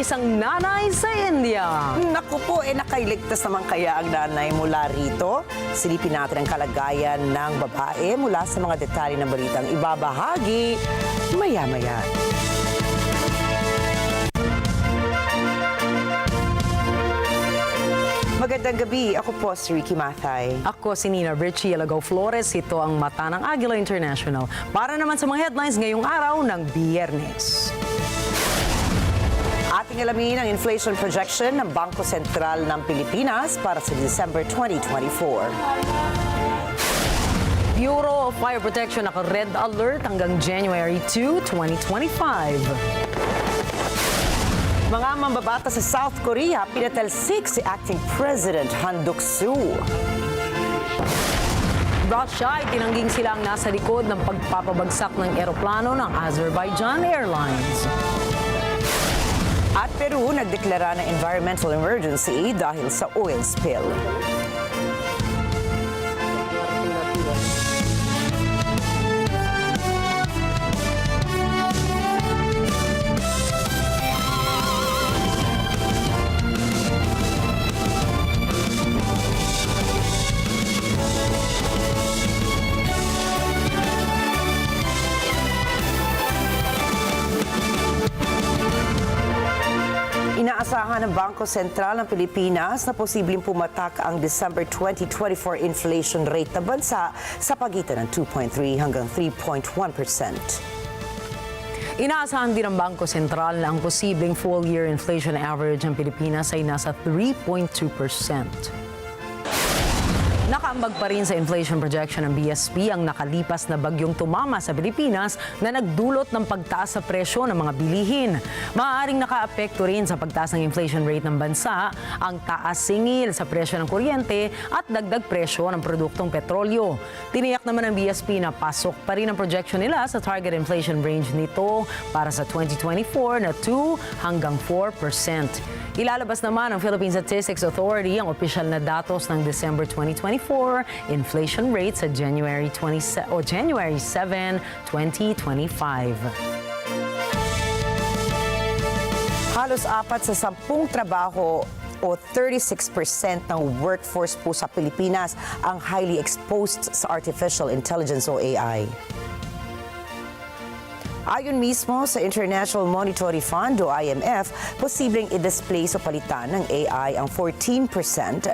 isang nanay sa India. Naku po, nakailigtas naman kaya ang nanay mula rito? Silipin natin ang kalagayan ng babae mula sa mga detalye ng balitang ibabahagi maya-maya. Magandang gabi. Ako po si Rikki Mathay. Ako si Rikki, Alagao, Flores. Ito ang mata ng Agila International. Para naman sa mga headlines ngayong araw ng Biyernes. Ating alamin ang inflation projection ng Bangko Sentral ng Pilipinas para sa December 2024. Bureau of Fire Protection naka-red alert hanggang January 2, 2025. Mga mambabata sa South Korea, pinatalsik si Acting President Han Duck-soo. Russia ay tinangging sila ang nasa likod ng pagpapabagsak ng eroplano ng Azerbaijan Airlines. At Peru nagdeklara ng environmental emergency dahil sa oil spill. Inaasahan ng Bangko Sentral ng Pilipinas na posibleng pumatak ang December 2024 inflation rate ng bansa sa pagitan ng 2.3 hanggang 3.1%. Inaasahan din ng Bangko Sentral na ang posibleng full-year inflation average ng Pilipinas ay nasa 3.2%. Nakaambag pa rin sa inflation projection ng BSP ang nakalipas na bagyong tumama sa Pilipinas na nagdulot ng pagtaas sa presyo ng mga bilihin. Maaaring nakaapekto rin sa pagtaas ng inflation rate ng bansa ang taas singil sa presyo ng kuryente at dagdag presyo ng produktong petrolyo. Tiniyak naman ng BSP na pasok pa rin ang projection nila sa target inflation range nito para sa 2024 na 2 hanggang 4%. Ilalabas naman ng Philippine Statistics Authority ang opisyal na datos ng December 2024 inflation rate sa January 7, 2025. Halos 4 sa 10 trabaho o 36% ng workforce po sa Pilipinas ang highly exposed sa artificial intelligence o AI. Ayon mismo sa International Monetary Fund o IMF, posibleng i-displace o palitan ng AI ang 14%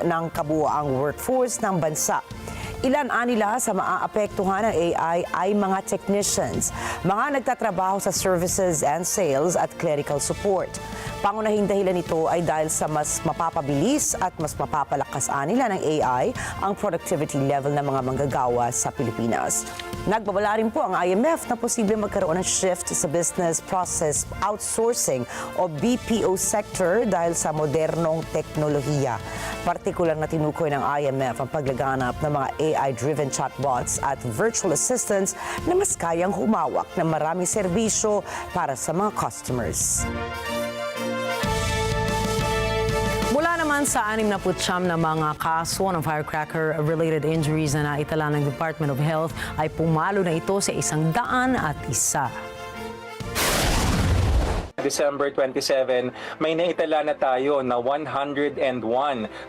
ng kabuoang workforce ng bansa. Ilan nila sa maaapektuhan ng AI ay mga technicians, mga nagtatrabaho sa services and sales at clerical support. Pangunahing dahilan nito ay dahil sa mas mapapabilis at mas mapapalakas nila ng AI ang productivity level ng mga manggagawa sa Pilipinas. Nagbabala rin po ang IMF na posibleng magkaroon ng shift sa business process outsourcing o BPO sector dahil sa modernong teknolohiya. Partikular na tinukoy ng IMF ang paglaganap ng mga AI-driven chatbots at virtual assistants na mas kayang humawak ng maraming serbisyo para sa mga customers. Mula naman sa 69 na mga kaso ng firecracker-related injuries na naitala ng Department of Health ay pumalo na ito sa 101. December 27, may naitala na tayo na 101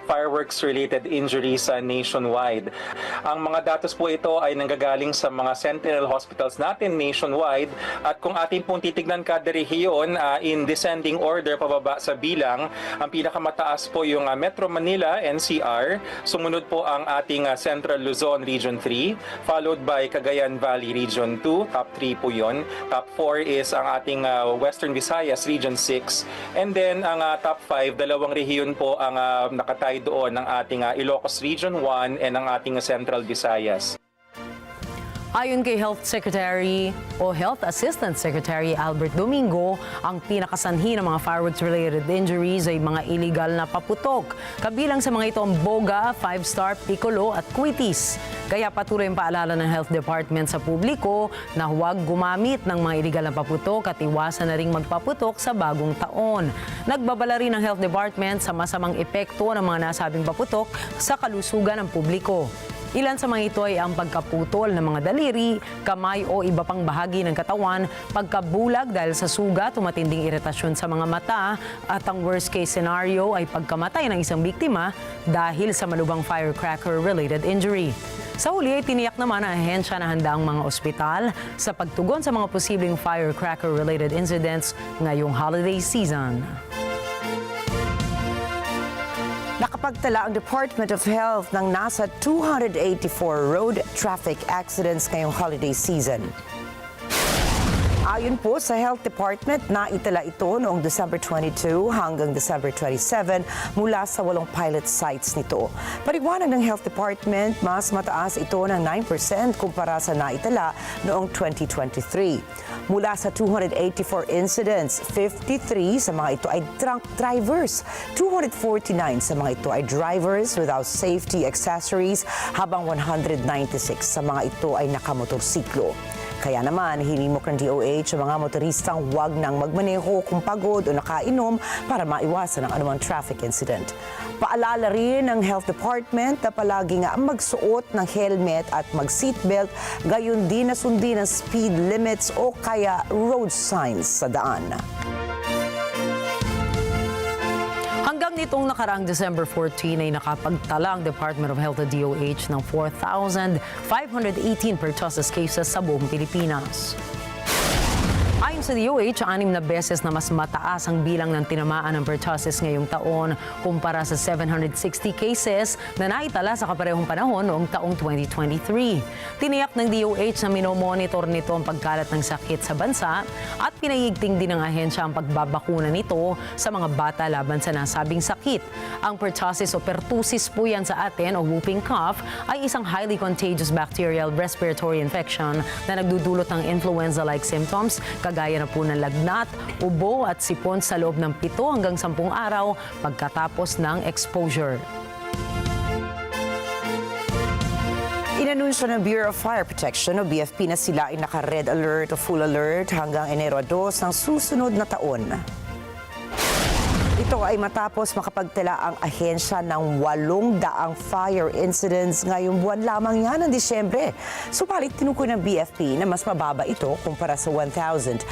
fireworks-related injuries nationwide. Ang mga datos po ito ay nanggagaling sa mga sentinel hospitals natin nationwide at kung ating pong titignan kada rehiyon in descending order pababa sa bilang, ang pinakamataas po yung Metro Manila, NCR, sumunod po ang ating Central Luzon Region 3, followed by Cagayan Valley Region 2, top 3 po yun. Top 4 is ang ating Western Visayas Region 6. And then ang top 5, dalawang rehiyon po ang nakatay doon ng ating Ilocos Region 1 and ang ating Central Visayas. Ayon kay Health Secretary o Health Assistant Secretary Albert Domingo, ang pinakasanhi ng mga fireworks-related injuries ay mga illegal na paputok. Kabilang sa mga ito ang boga, 5-star, piccolo at quitis. Kaya patuloy ang paalala ng Health Department sa publiko na huwag gumamit ng mga illegal na paputok at iwasan na ring magpaputok sa bagong taon. Nagbabala rin ang Health Department sa masamang epekto ng mga nasabing paputok sa kalusugan ng publiko. Ilan sa mga ito ay ang pagkaputol ng mga daliri, kamay o iba pang bahagi ng katawan, pagkabulag dahil sa sugat o matinding iritasyon sa mga mata, at ang worst case scenario ay pagkamatay ng isang biktima dahil sa malubhang firecracker-related injury. Sa huli ay tiniyak naman ang ahensya na handa ang mga ospital sa pagtugon sa mga posibleng firecracker-related incidents ngayong holiday season. Nakapagtala ang Department of Health ng nasa 284 road traffic accidents ngayong holiday season. Ayon po sa Health Department, naitala ito noong December 22 hanggang December 27 mula sa 8 pilot sites nito. Paliwanag ng Health Department, mas mataas ito ng 9% kumpara sa naitala noong 2023. Mula sa 284 incidents, 53 sa mga ito ay drunk drivers. 249 sa mga ito ay drivers without safety accessories, habang 196 sa mga ito ay nakamotorsiklo. Kaya naman, hinimok ng DOH sa mga motoristang huwag nang magmaneho kung pagod o nakainom para maiwasan ang anumang traffic incident. Paalala rin ng Health Department na palagi nga magsuot ng helmet at mag-seatbelt, gayon din na sundin ang speed limits o kaya road signs sa daan. Hanggang nitong nakaraang December 14 ay nakapagtala ang Department of Health at DOH ng 4,518 pertussis cases sa buong Pilipinas. Ayon sa DOH, 6 na beses na mas mataas ang bilang ng tinamaan ng pertussis ngayong taon kumpara sa 760 cases na naitala sa kaparehong panahon noong taong 2023. Tiniyak ng DOH na minomonitor nito ang pagkalat ng sakit sa bansa at pinayigting din ng ahensya ang pagbabakuna nito sa mga bata laban sa nasabing sakit. Ang pertussis o pertussis po yan sa atin o whooping cough ay isang highly contagious bacterial respiratory infection na nagdudulot ng influenza-like symptoms kagaya na po ng lagnat, ubo at sipon sa loob ng 7 hanggang 10 araw pagkatapos ng exposure. Inanunsyo ng Bureau of Fire Protection o BFP na sila ay naka-red alert o full alert hanggang Enero 2 ng susunod na taon. Ito ay matapos makapagtala ang ahensya ng 800 fire incidents ngayong buwan lamang yan ng Disyembre. Subalit tinukoy ng BFP na mas mababa ito kumpara sa 1,204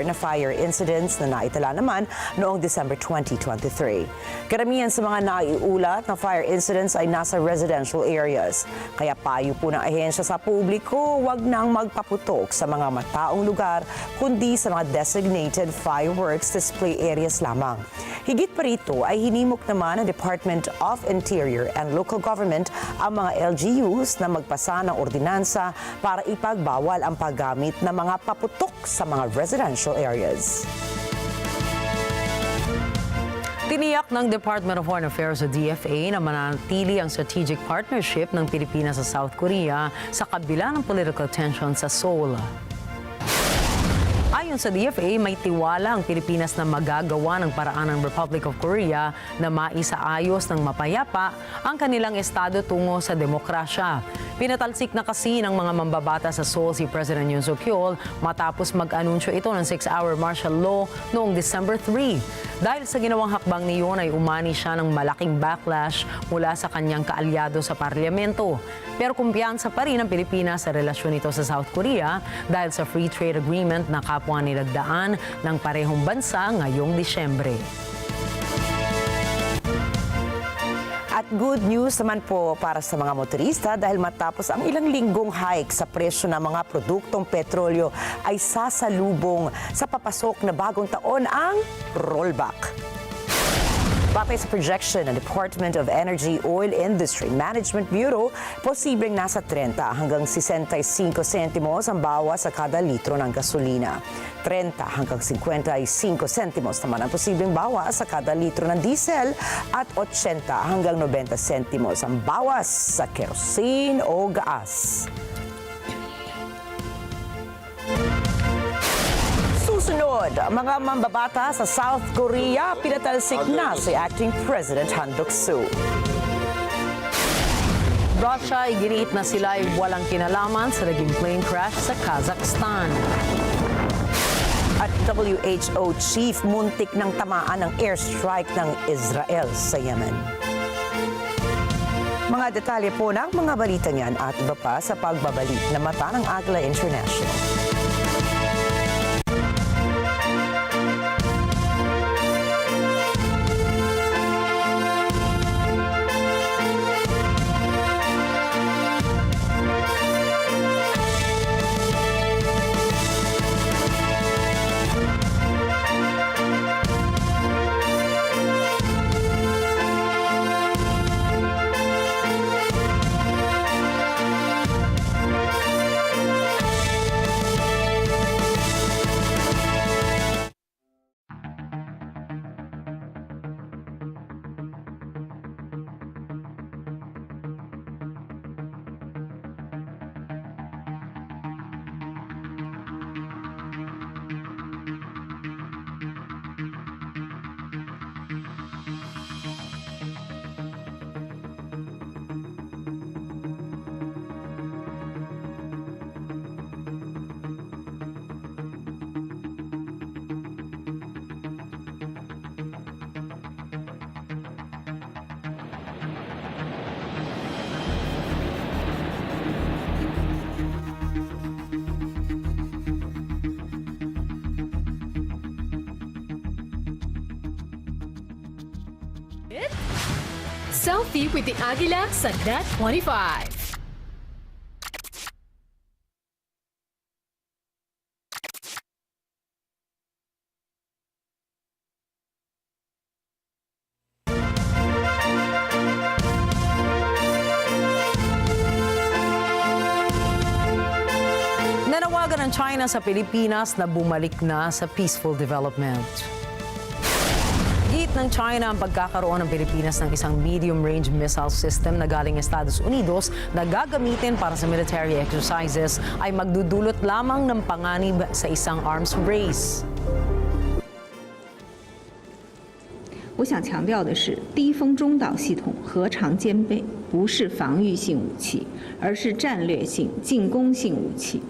na fire incidents na naitala naman noong December 2023. Karamihan sa mga naiulat na fire incidents ay nasa residential areas. Kaya payo po ng ahensya sa publiko, huwag nang magpaputok sa mga mataong lugar kundi sa mga designated fireworks display areas lamang. Higit pa rito ay hinimok naman ng Department of Interior and Local Government ang mga LGUs na magpasa ng ordinansa para ipagbawal ang paggamit ng mga paputok sa mga residential areas. Tiniyak ng Department of Foreign Affairs o DFA na mananatili ang strategic partnership ng Pilipinas sa South Korea sa kabila ng political tension sa Seoul. Ayon sa DFA, may tiwala ang Pilipinas na magagawa ng paraan ng Republic of Korea na maisaayos ng mapayapa ang kanilang estado tungo sa demokrasya. Pinatalsik na kasi ng mga mambabata sa Seoul si President Yoon Suk-yeol matapos mag-anunsyo ito ng 6-hour martial law noong December 3. Dahil sa ginawang hakbang ni Yoon ay umani siya ng malaking backlash mula sa kanyang kaalyado sa parlamento. Pero kumpiyansa pa rin ang Pilipinas sa relasyon nito sa South Korea dahil sa free trade agreement na kapwa nilagdaan ng parehong bansa ngayong Disyembre. At good news naman po para sa mga motorista dahil matapos ang ilang linggong hike sa presyo ng mga produktong petrolyo ay sasalubong sa papasok na bagong taon ang rollback. Batay sa projection ng Department of Energy Oil Industry Management Bureau, posibleng nasa 30 hanggang 65 sentimos ang bawas sa kada litro ng gasolina. 30 hanggang 55 sentimos naman ang posibleng bawas sa kada litro ng diesel at 80 hanggang 90 sentimos ang bawas sa kerosene o gas. Susunod, mga mambabata sa South Korea, pinatalsik na si Acting President Han Duck-soo. Russia ay giniit na sila ay walang kinalaman sa naging plane crash sa Kazakhstan. At WHO Chief muntik ng tamaan ng airstrike ng Israel sa Yemen. Mga detalye po ng mga balita niyan at iba pa sa pagbabalik na mata ng Agila International. Selfie with the Agila sa Net 25. Nanawagan ng China sa Pilipinas na bumalik na sa peaceful development. Git ng China ang pagkakaroon ng Pilipinas ng isang medium-range missile system na galing Estados Unidos na gagamitin para sa military exercises ay magdudulot lamang ng panganib sa isang arms race. 我想强调的是，低风中导系统核常兼备，不是防御性武器，而是战略性进攻性武器。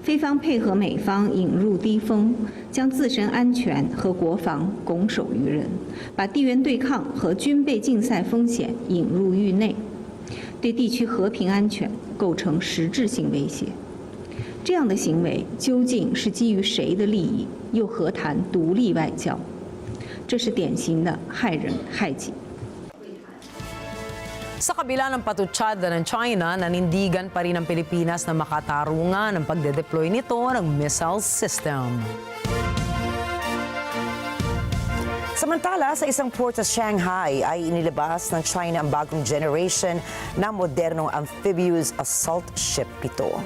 非方配合美方引入低风，将自身安全和国防拱手于人，把地缘对抗和军备竞赛风险引入域内，对地区和平安全构成实质性威胁。这样的行为究竟是基于谁的利益？又何谈独立外交？这是典型的害人害己。 Sa kabila ng patutsada ng China, nanindigan pa rin ang Pilipinas na makatarungan ng pagde-deploy nito ng missile system. Samantala, sa isang port sa Shanghai ay inilabas ng China ang bagong generation na modernong amphibious assault ship ito.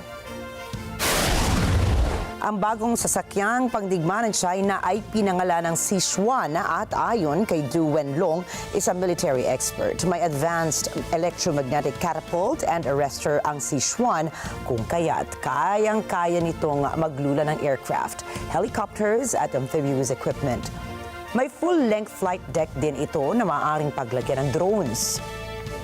Ang bagong sasakyang pangdigma ng China ay pinangalan ng Sichuan at ayon kay Du Wenlong, isang military expert. May advanced electromagnetic catapult and arrestor ang Sichuan kung kaya't kayang-kaya nitong maglula ng aircraft, helicopters at amphibious equipment. May full-length flight deck din ito na maaaring paglagyan ng drones.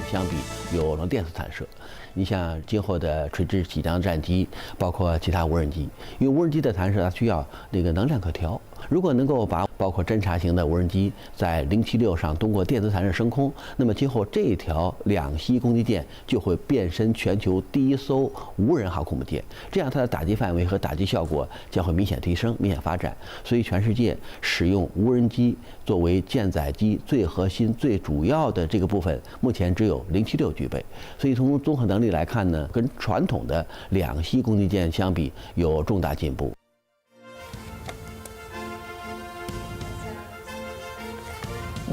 相比有了电磁弹射，你像今后的垂直起降战机，包括其他无人机，因为无人机的弹射它需要那个能量可调。如果能够把包括侦察型的无人机在076上通过电磁弹射升空，那么今后这条两栖攻击舰就会变身全球第一艘无人航空母舰，这样它的打击范围和打击效果将会明显提升、明显发展。所以全世界使用无人机作为舰载机最核心、最主要的这个部分，目前只有076具备。所以从综合能力来看呢，跟传统的两栖攻击舰相比有重大进步。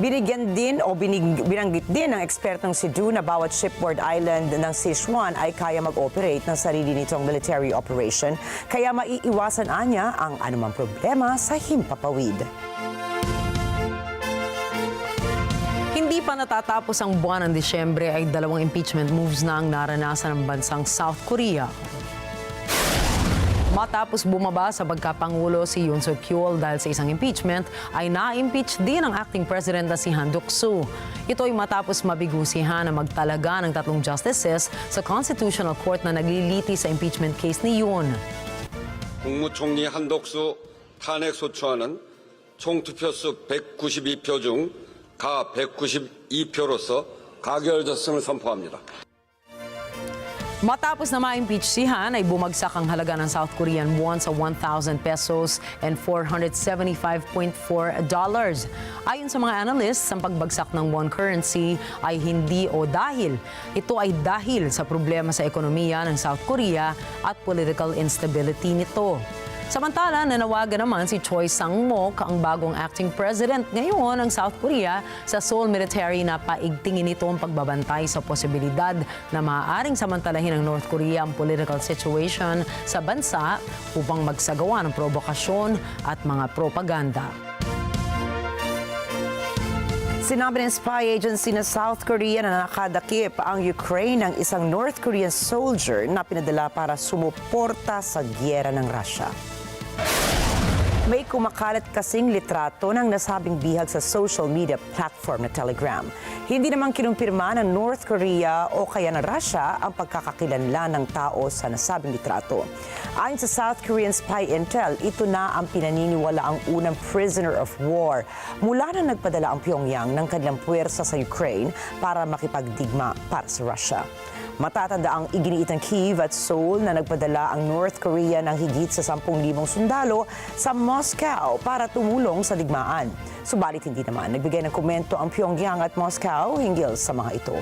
Binanggit din ng ekspertong si Du na bawat shipboard island ng Sichuan ay kaya mag-operate ng sarili nitong military operation, kaya maiiwasan anya ang anumang problema sa himpapawid. Hindi pa natatapos ang buwan ng Disyembre ay dalawang impeachment moves na ang naranasan ng bansang South Korea. Matapos bumaba sa pagkapangulo si Yoon Suk-yeol dahil sa isang impeachment, ay na-impeach din ang acting president na si Han Duck-soo. Ito ay matapos mabigo si Han na magtalaga ng 3 justices sa Constitutional Court na nagliliti sa impeachment case ni Yoon. 국무총리 한덕수 탄핵 소추안은 총 투표수 192표 중 가 192표로서 가결됐음을 선포합니다. Matapos na ma-impeach si Han, ay bumagsak ang halaga ng South Korean won sa 1,000 pesos and $475.4. Ayon sa mga analysts, ang pagbagsak ng won currency ay hindi o dahil. Ito ay dahil sa problema sa ekonomiya ng South Korea at political instability nito. Samantala, nanawagan naman si Choi Sang-mok, ang bagong acting president ngayon ng South Korea, sa Seoul military na paigtingin nito ang pagbabantay sa posibilidad na maaaring samantalahin ng North Korea ang political situation sa bansa upang magsagawa ng provokasyon at mga propaganda. Sinabi ng spy agency na South Korea na nakadakip ang Ukraine ng isang North Korean soldier na pinadala para sumuporta sa giyera ng Russia. May kumakalat kasing litrato ng nasabing bihag sa social media platform na Telegram. Hindi naman kinumpirma ng North Korea o kaya ng Russia ang pagkakakilanlan ng tao sa nasabing litrato. Ayon sa South Korean spy intel, ito na ang pinaniniwala ang unang prisoner of war mula na nagpadala ang Pyongyang ng kanilang puwersa sa Ukraine para makipagdigma para sa Russia. Matatanda ang iginiit ng Kyiv at Seoul na nagpadala ang North Korea ng higit sa 10,000 sundalo sa Moscow para tumulong sa digmaan. Subalit hindi naman nagbigay ng komento ang Pyongyang at Moscow hinggil sa mga ito.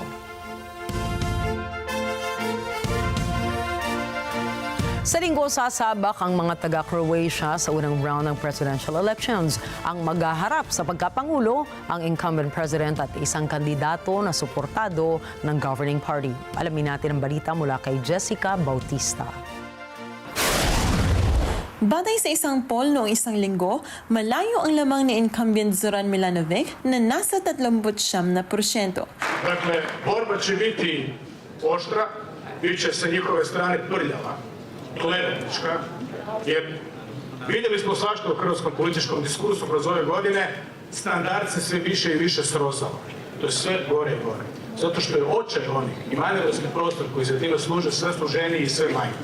Sa linggo, sasabak ang mga taga-Croatia sa unang round ng presidential elections. Ang maghaharap sa pagkapangulo, ang incumbent president at isang kandidato na suportado ng governing party. Alamin natin ang balita mula kay Jessica Bautista. Batay sa isang poll noong isang linggo, malayo ang lamang ni incumbent Zoran Milanovic na nasa 39%. Dakle, borba će biti oštra, bit će sa njihove strane prljava, klevetnička, jer vidjeli smo svašta u hrvatskom političkom diskursu kroz ove godine, standard se sve više i više srozao. To je sve gore i gore. Zato što je očaj onih i manevarski prostor koji za time služe sve složeniji i sve manji.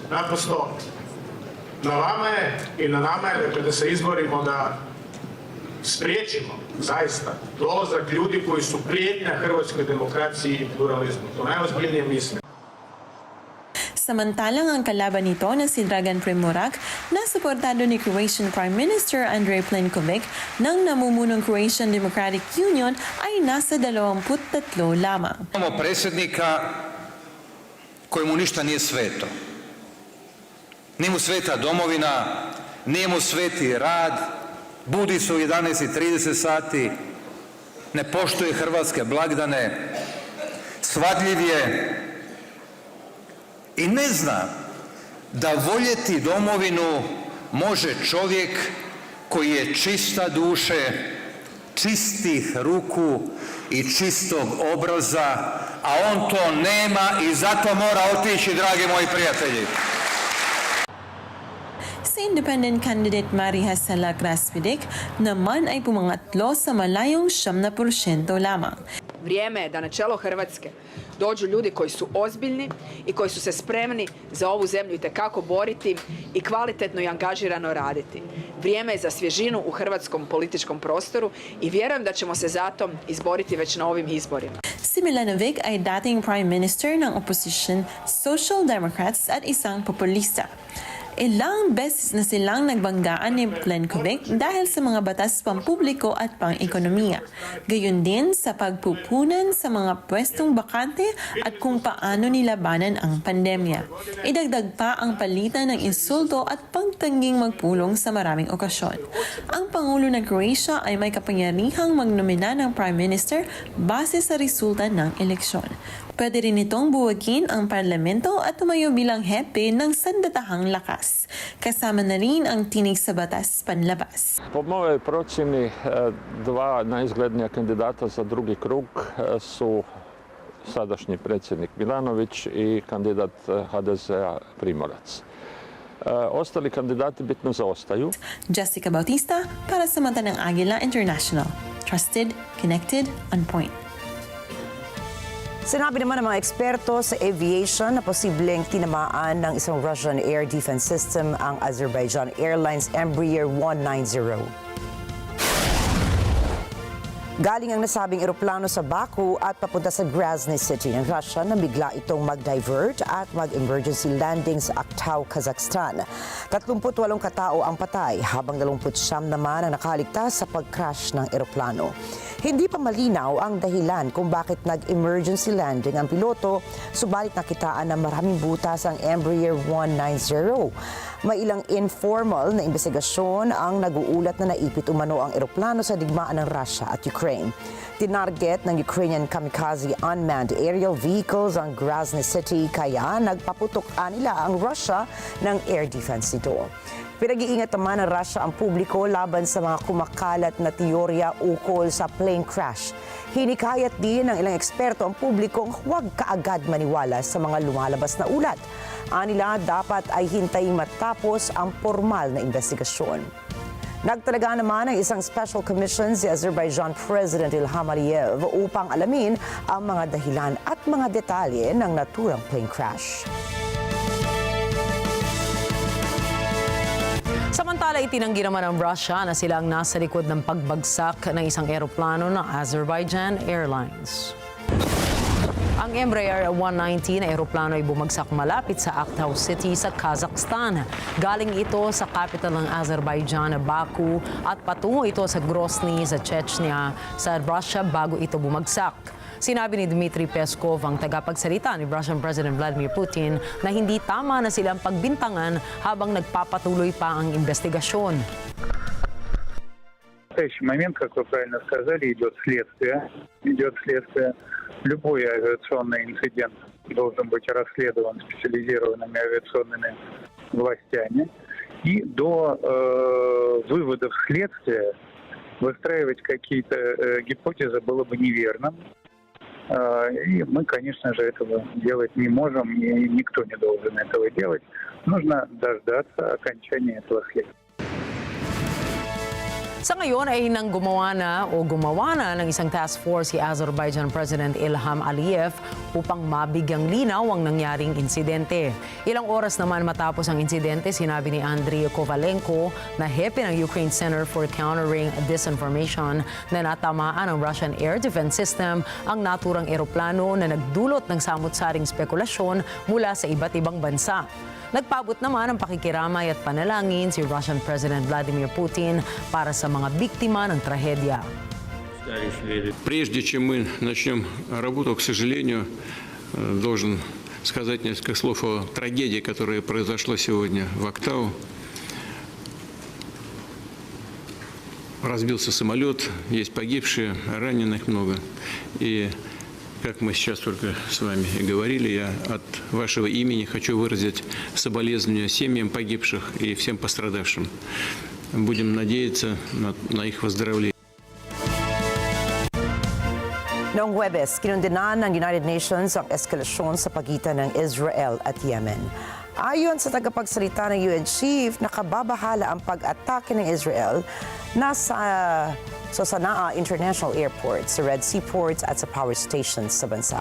Naprosto, na vama je i na nama je dakle, da se izborimo da spriječimo zaista dolazak ljudi koji su prijetnja hrvatskoj demokraciji i pluralizmu. To najozbiljnije mislim. Samantalang ang kalaban nito na si Dragan Primorac na suportado ni Croatian Prime Minister Andrej Plenković ng namumunong Croatian Democratic Union ay nasa 23 lamang. Imamo predsjednika kojemu ništa nije sveto. Nije mu sveta domovina, nije mu sveti rad, budi se u 11:30 sati, ne poštuje hrvatske blagdane, svadljiv je i ne zna da voljeti domovinu može čovjek koji je čista duše, čistih ruku i čistog obraza, a on to nema i zato mora otići, dragi moji prijatelji. Si independent candidate Maria Sala Krasvidik naman ay pumangatlo sa malayong 7% lamang. Vrijeme je da na čelo Hrvatske dođu ljudi koji su ozbiljni i koji su se spremni za ovu zemlju itekako boriti i kvalitetno i angažirano raditi. Vrijeme je za svježinu u hrvatskom političkom prostoru i vjerujem da ćemo se zato izboriti već na ovim izborima. Si Milanovic ay dating prime minister ng opposition Social Democrats at isang populista. Ilang beses na silang nagbanggaan ni Plenković dahil sa mga batas pampubliko at pang-ekonomiya. Gayon din sa pagpupunan sa mga pwestong bakante at kung paano nilabanan ang pandemya. Idagdag pa ang palitan ng insulto at pagtangging magpulong sa maraming okasyon. Ang Pangulo ng Croatia ay may kapangyarihang magnomina ng Prime Minister base sa resulta ng eleksyon. Pwede rin itong buwagin ang parlamento at tumayo bilang hepe ng sandatahang lakas. Kasama na rin ang tinig sa batas panlabas. Po mojoj procjeni dva najizglednija kandidata za drugi krug su sadašnji predsjednik Milanović i kandidat HDZ-a Primorac. Ostali kandidati bitno zaostaju. Jessica Bautista para sa mata ng Agila International. Trusted, connected, on point. Sinabi naman ng mga eksperto sa aviation na posibleng tinamaan ng isang Russian air defense system ang Azerbaijan Airlines Embraer 190. Galing ang nasabing eroplano sa Baku at papunta sa Grozny City ng Russia na bigla itong mag-divert at mag-emergency landing sa Alagao, Kazakhstan. 38 katao ang patay habang 29 naman ang nakaligtas sa pag-crash ng eroplano. Hindi pa malinaw ang dahilan kung bakit nag-emergency landing ang piloto, subalit nakitaan na maraming butas ang Embraer 190. May ilang informal na investigasyon ang nag-uulat na naipit umano ang eroplano sa digmaan ng Russia at Ukraine. Tinarget ng Ukrainian kamikaze unmanned aerial vehicles ang Grozny City kaya nagpaputok nila ang Russia ng air defense nito. Pinag-iingat naman ng Russia ang publiko laban sa mga kumakalat na teorya ukol sa plane crash. Hinikayat din ng ilang eksperto ang publikong huwag kaagad maniwala sa mga lumalabas na ulat. Anila dapat ay hintayin matapos ang formal na investigasyon. Nagtalaga naman ng isang special commission si Azerbaijan President Ilham Aliyev upang alamin ang mga dahilan at mga detalye ng naturang plane crash. Samantala, itinanggi naman ng Russia na sila ang nasa likod ng pagbagsak ng isang eroplano ng Azerbaijan Airlines. Ang Embraer 190 na eroplano ay bumagsak malapit sa Alagao City sa Kazakhstan. Galing ito sa capital ng Azerbaijan, Baku, at patungo ito sa Grozny sa Chechnya sa Russia bago ito bumagsak. Sinabi ni Dmitry Peskov, ang tagapagsalita ni Russian President Vladimir Putin, na hindi tama na silang pagbintangan habang nagpapatuloy pa ang investigasyon. В настоящий момент, как вы правильно сказали, идет следствие. Любой авиационный инцидент должен быть расследован специализированными авиационными властями. И до выводов следствия выстраивать какие-то гипотезы было бы неверным. И мы, конечно же, этого делать не можем, и никто не должен этого делать. Нужно дождаться окончания этого следствия. Sa ngayon ay gumawa na ng isang task force si Azerbaijan President Ilham Aliyev upang mabigyang linaw ang nangyaring insidente. Ilang oras naman matapos ang insidente, sinabi ni Andriy Kovalenko na hepe ng Ukraine Center for Countering Disinformation na natamaan ng Russian Air Defense System ang naturang eroplano na nagdulot ng samut-saring spekulasyon mula sa iba't ibang bansa. Nagpabot naman ang pakikiramay at panalangin si Russian President Vladimir Putin para sa mga biktima ng trahedya. Прежде чем мы начнем работу, к сожалению, должен сказать несколько слов о трагедии, которая произошла сегодня в Alagao. Разбился самолет, есть погибшие, раненых много. И как мы сейчас только с вами и говорили, я от вашего имени хочу выразить соболезнования семьям погибших и всем пострадавшим. Будем надеяться на их выздоровление. Noong Huwebes, kinundenan ng United Nations ang eskalasyon sa pagitan ng Israel at Yemen. Ayon sa tagapagsalita ng UN Chief, nakababahala ang pag-atake ng Israel sa Sanaa International Airport, sa Red Sea ports at sa power stations sa bansa.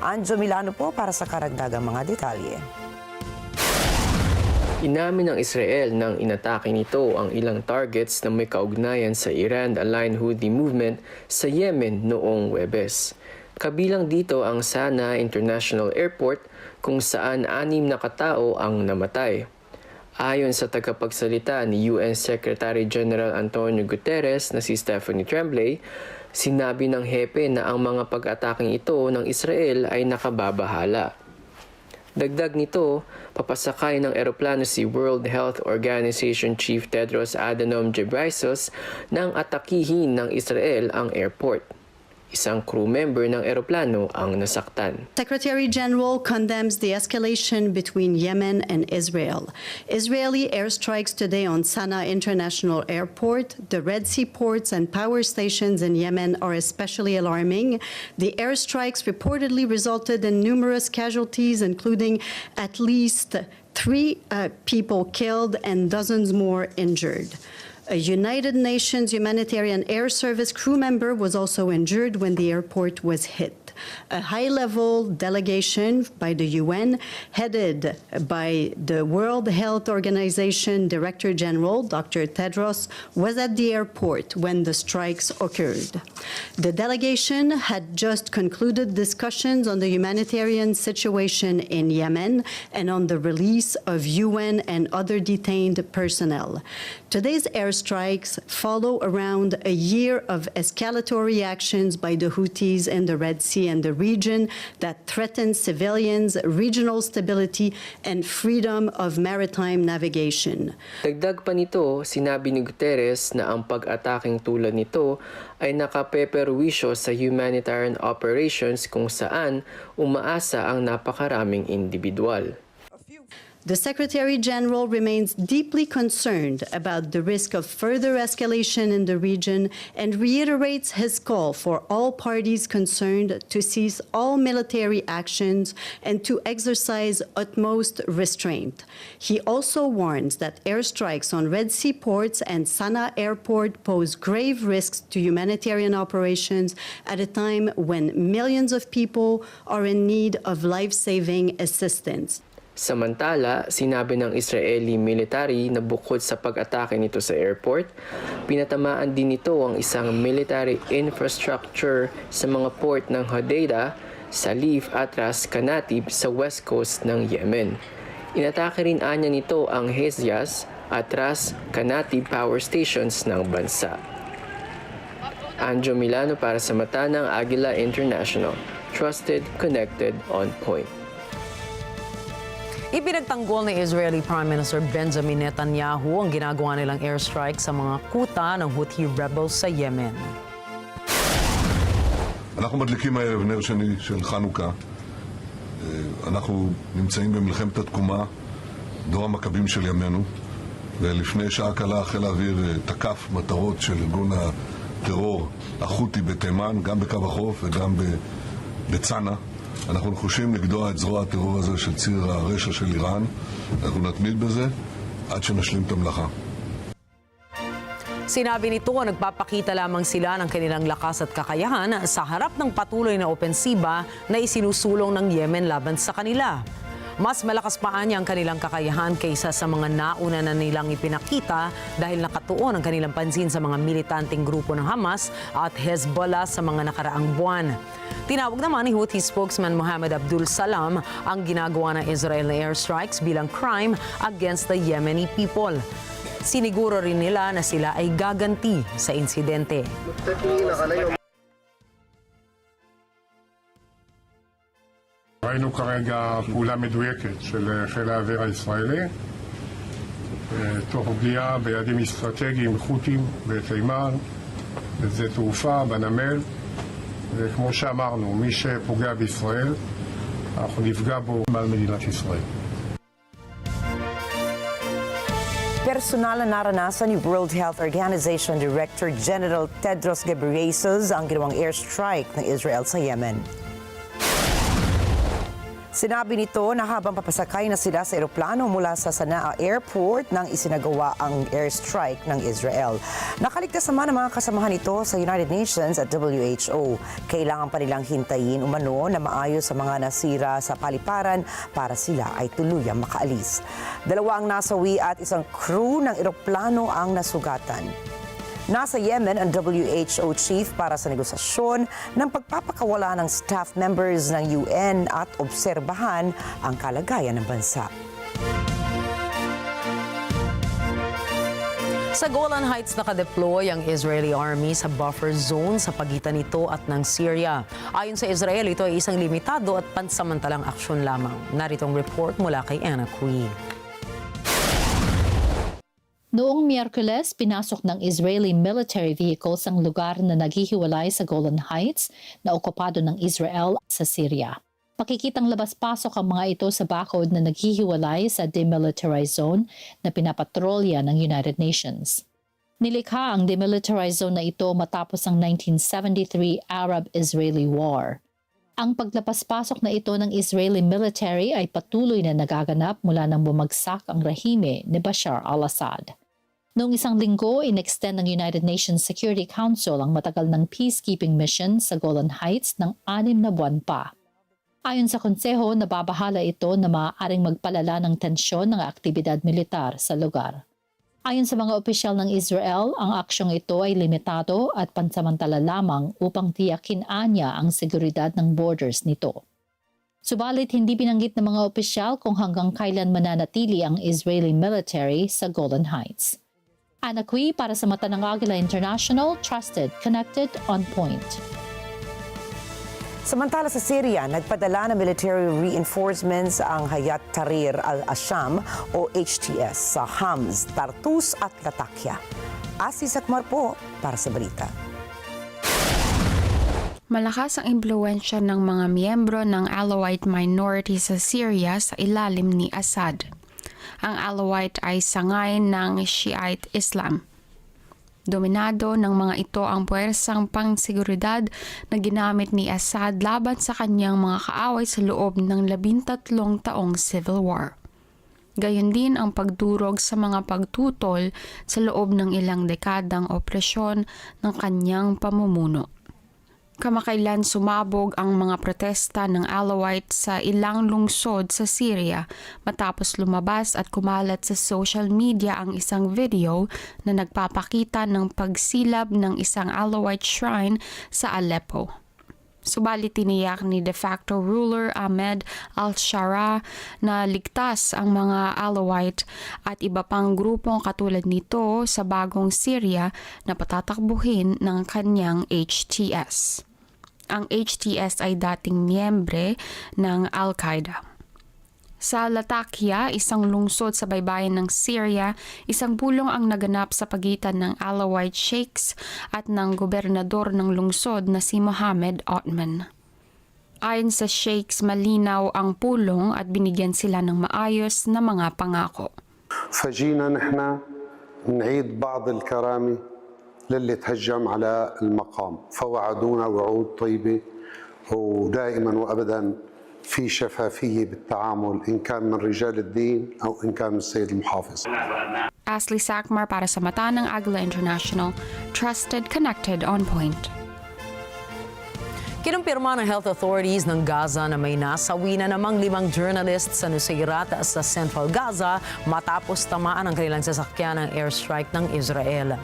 Anjo Milano po para sa karagdagang mga detalye. Inamin ng Israel nang inatake nito ang ilang targets na may kaugnayan sa Iran-aligned Houthi movement sa Yemen noong Huwebes. Kabilang dito ang Sanaa International Airport kung saan 6 na katao ang namatay. Ayon sa tagapagsalita ni UN Secretary General Antonio Guterres na si Stephanie Tremblay, sinabi ng hepe na ang mga pag-ataking ito ng Israel ay nakababahala. Dagdag nito, papasakay ng eroplano si World Health Organization Chief Tedros Adhanom Ghebreyesus nang atakihin ng Israel ang airport. Isang crew member ng eroplano ang nasaktan. Secretary General condemns the escalation between Yemen and Israel. Israeli airstrikes today on Sanaa International Airport, the Red Sea ports and power stations in Yemen are especially alarming. The airstrikes reportedly resulted in numerous casualties, including at least 3 people killed and dozens more injured. A United Nations humanitarian air service crew member was also injured when the airport was hit. A high-level delegation by the UN, headed by the World Health Organization Director General, Dr. Tedros, was at the airport when the strikes occurred. The delegation had just concluded discussions on the humanitarian situation in Yemen and on the release of UN and other detained personnel. Today's airstrikes follow around a year of escalatory actions by the Houthis in the Red Sea and the region that threaten civilians, regional stability, and freedom of maritime navigation. Dagdag pa nito, sinabi ni Guterres na ang pag-ataking tulad nito ay nakapeperwisyo sa humanitarian operations kung saan umaasa ang napakaraming individual. The Secretary General remains deeply concerned about the risk of further escalation in the region and reiterates his call for all parties concerned to cease all military actions and to exercise utmost restraint. He also warns that airstrikes on Red Sea ports and Sana'a airport pose grave risks to humanitarian operations at a time when millions of people are in need of life-saving assistance. Samantala, sinabi ng Israeli military na bukod sa pag-atake nito sa airport, pinatamaan din nito ang isang military infrastructure sa mga port ng Hodeidah, Salif at Ras Kanatib sa west coast ng Yemen. Inatake rin anya nito ang Hezyas at Ras Kanatib power stations ng bansa. Anjo Milano para sa mata ng Agila International. Trusted, connected, on point. Ipinagtanggol ni Israeli Prime Minister Benjamin Netanyahu ang ginagawa nilang airstrike sa mga kuta ng Houthi rebels sa Yemen. אנחנו מדליקים הערב נר שני של חנוכה. אנחנו נמצאים במלחמת התקומה, דור המכבים של ימינו, ולפני שעה קלה חיל האוויר תקף מטרות של ארגון הטרור החותי בתימן, גם בקו החוף וגם בצנע. אנחנו נחושים לגדוע את זרוע הטרור הזה של ציר הרשע של איראן. אנחנו נתמיד בזה עד שנשלים את המלאכה. Sinabi nito, nagpapakita lamang sila ng kanilang lakas at kakayahan sa harap ng patuloy na opensiba na isinusulong ng Yemen laban sa kanila. Mas malakas pa niya ang kanilang kakayahan kaysa sa mga nauna na nilang ipinakita dahil nakatuon ang kanilang pansin sa mga militanteng grupo ng Hamas at Hezbollah sa mga nakaraang buwan. Tinawag naman ni Houthi spokesman Mohammed Abdul Salam ang ginagawa ng Israel na airstrikes bilang crime against the Yemeni people. Siniguro rin nila na sila ay gaganti sa insidente. ראינו כרגע פעולה מדויקת של חיל האוויר הישראלי, תוך פגיעה ביעדים אסטרטגיים חות'ים בתימן, בשדה תעופה, בנמל, וכמו שאמרנו, מי שפוגע בישראל, אנחנו נפגע בו מעל מדינת ישראל. Personal na naranasan ni World Health Organization Director General Tedros Ghebreyesus ang ginawang airstrike ng Israel sa Yemen. Sinabi nito na habang papasakay na sila sa eroplano mula sa Sana'a Airport nang isinagawa ang airstrike ng Israel. Nakaligtas naman ang mga kasamahan nito sa United Nations at WHO. Kailangan pa nilang hintayin umano na maayos sa mga nasira sa paliparan para sila ay tuluyang makaalis. 2 ang nasawi at isang crew ng eroplano ang nasugatan. Nasa Yemen ang WHO chief para sa negosasyon ng pagpapakawala ng staff members ng UN at obserbahan ang kalagayan ng bansa. Sa Golan Heights nakadeploy ang Israeli Army sa buffer zone sa pagitan nito at ng Syria. Ayon sa Israel, ito ay isang limitado at pansamantalang aksyon lamang. Narito ang report mula kay Anna Cui. Noong Miyerkules, pinasok ng Israeli military vehicles ang lugar na naghihiwalay sa Golan Heights na okupado ng Israel sa Syria. Makikitang labas-pasok ang mga ito sa bakod na naghihiwalay sa demilitarized zone na pinapatrolya ng United Nations. Nilikha ang demilitarized zone na ito matapos ang 1973 Arab-Israeli War. Ang paglapas-pasok na ito ng Israeli military ay patuloy na nagaganap mula nang bumagsak ang rahime ni Bashar al-Assad. Noong isang linggo, in-extend ng United Nations Security Council ang matagal ng peacekeeping mission sa Golan Heights ng 6 na buwan pa. Ayon sa konseho, nababahala ito na maaaring magpalala ng tensyon ng aktibidad militar sa lugar. Ayon sa mga opisyal ng Israel, ang aksyong ito ay limitado at pansamantala lamang upang tiyakin anya ang seguridad ng borders nito. Subalit hindi binanggit ng mga opisyal kung hanggang kailan mananatili ang Israeli military sa Golan Heights. Ana Cui para sa Mata ng Agila International, trusted, connected, on point. Samantala sa Syria, nagpadala ng military reinforcements ang Hayat Tahrir al-Sham o HTS sa Hams, Tartus at Latakia. Asi Sakmar po para sa balita. Malakas ang impluwensya ng mga miyembro ng Alawite minority sa Syria sa ilalim ni Assad. Ang Alawite ay sangay ng Shiite Islam. Dominado ng mga ito ang puwersang pangseguridad na ginamit ni Assad laban sa kanyang mga kaaway sa loob ng 13 taong civil war. Gayon din ang pagdurog sa mga pagtutol sa loob ng ilang dekadang opresyon ng kanyang pamumuno. Kamakailan sumabog ang mga protesta ng Alawite sa ilang lungsod sa Syria matapos lumabas at kumalat sa social media ang isang video na nagpapakita ng pagsilab ng isang Alawite shrine sa Aleppo. Subalit tiniyak ni de facto ruler Ahmed al-Shara na ligtas ang mga Alawite at iba pang grupong katulad nito sa bagong Syria na patatakbuhin ng kanyang HTS. Ang HTS ay dating miyembre ng Al-Qaeda. Sa Latakia, isang lungsod sa baybayin ng Syria, isang pulong ang naganap sa pagitan ng Alawite sheikhs at ng gobernador ng lungsod na si Mohammed Othman. Ayon sa sheikhs, malinaw ang pulong at binigyan sila ng maayos na mga pangako. فجينا نحن نعيد بعض الكرامة للي تهجم على المقام فوعدونا وعود طيبة ودائما وأبدا في شفافية بالتعامل إن كان من رجال الدين أو إن كان من السيد المحافظ. Ashley Sakmar para sa Mata ng Agila International, trusted, connected, on point. Kinumpirma ng health authorities ng Gaza na may nasawi na namang 5 journalists sa Nusayrat sa Central Gaza matapos tamaan ang kanilang sasakyan ng airstrike ng Israel.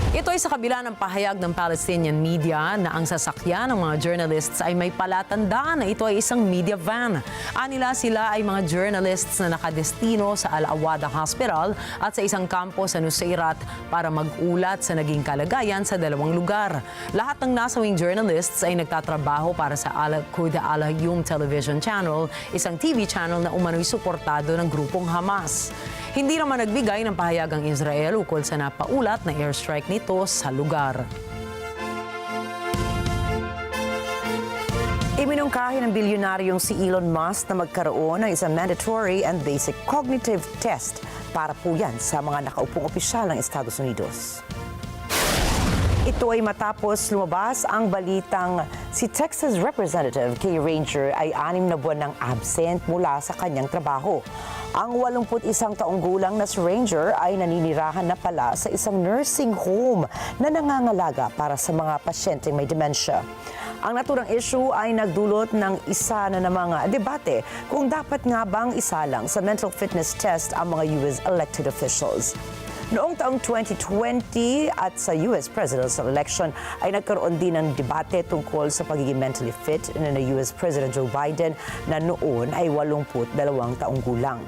Ito ay sa kabila ng pahayag ng Palestinian media na ang sasakyan ng mga journalists ay may palatandaan na ito ay isang media van. Anila sila ay mga journalists na nakadestino sa Al-Awada Hospital at sa isang kampo sa Nusayrat para mag-ulat sa naging kalagayan sa dalawang lugar. Lahat ng nasawing journalists ay nagtatrabaho para sa Al-Quds Al-Hayum Television Channel, isang TV channel na umano'y suportado ng grupong Hamas. Hindi naman nagbigay ng pahayag ang Israel ukol sa napaulat na airstrike nito sa lugar. Iminungkahi ng bilyonaryong si Elon Musk na magkaroon ng isang mandatory and basic cognitive test para po yan sa mga nakaupong opisyal ng Estados Unidos. Ito ay matapos lumabas ang balitang si Texas Representative Kay Ranger ay 6 na buwan ng absent mula sa kanyang trabaho. Ang 81 taong gulang na si Ranger ay naninirahan na pala sa isang nursing home na nangangalaga para sa mga pasyenteng may dementia. Ang naturang issue ay nagdulot ng isa na namang debate kung dapat nga bang isalang sa mental fitness test ang mga U.S. elected officials. Noong taong 2020 at sa U.S. presidential election ay nagkaroon din ng debate tungkol sa pagiging mentally fit ni U.S. President Joe Biden na noon ay 82 taong gulang.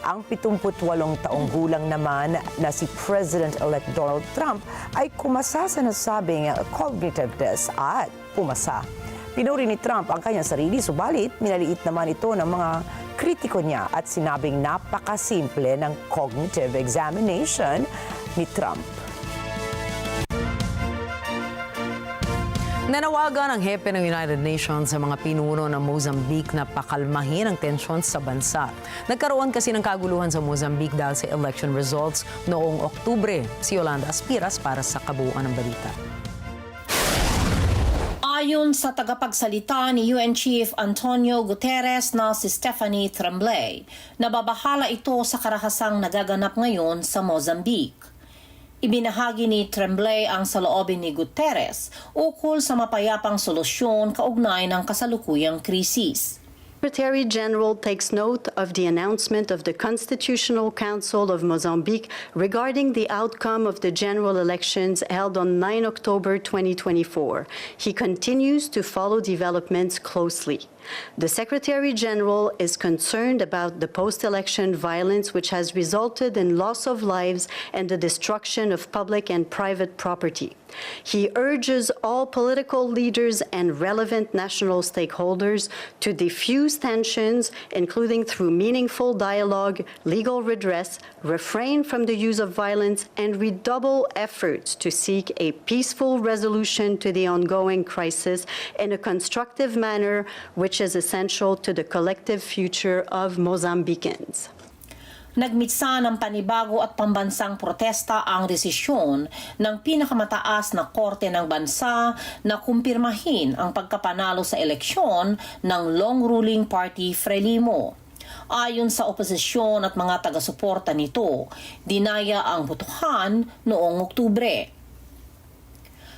Ang 78 taong gulang naman na si President-elect Donald Trump ay kumasa sa nasabing cognitive test at pumasa. Pinuri ni Trump ang kanyang sarili, subalit minaliit naman ito ng mga kritiko niya at sinabing napakasimple ng cognitive examination ni Trump. Nanawagan ang hepe ng United Nations sa mga pinuno ng Mozambique na pakalmahin ang tensyon sa bansa. Nagkaroon kasi ng kaguluhan sa Mozambique dahil sa election results noong Oktubre. Si Yolanda Aspiras para sa kabuuan ng balita. Ayon sa tagapagsalita ni UN Chief Antonio Guterres na si Stephanie Tremblay, nababahala ito sa karahasang nagaganap ngayon sa Mozambique. Ibinahagi ni Tremblay ang saloobin ni Guterres ukol sa mapayapang solusyon kaugnay ng kasalukuyang krisis. Secretary General takes note of the announcement of the Constitutional Council of Mozambique regarding the outcome of the general elections held on 9 October 2024. He continues to follow developments closely. The Secretary General is concerned about the post-election violence which has resulted in loss of lives and the destruction of public and private property. He urges all political leaders and relevant national stakeholders to diffuse tensions, including through meaningful dialogue, legal redress, refrain from the use of violence, and redouble efforts to seek a peaceful resolution to the ongoing crisis in a constructive manner, which is essential to the collective future of Mozambicans. Nagmitsa ng panibago at pambansang protesta ang desisyon ng pinakamataas na korte ng bansa na kumpirmahin ang pagkapanalo sa eleksyon ng long-ruling party Frelimo. Ayon sa oposisyon at mga taga-suporta nito, dinaya ang botohan noong Oktubre.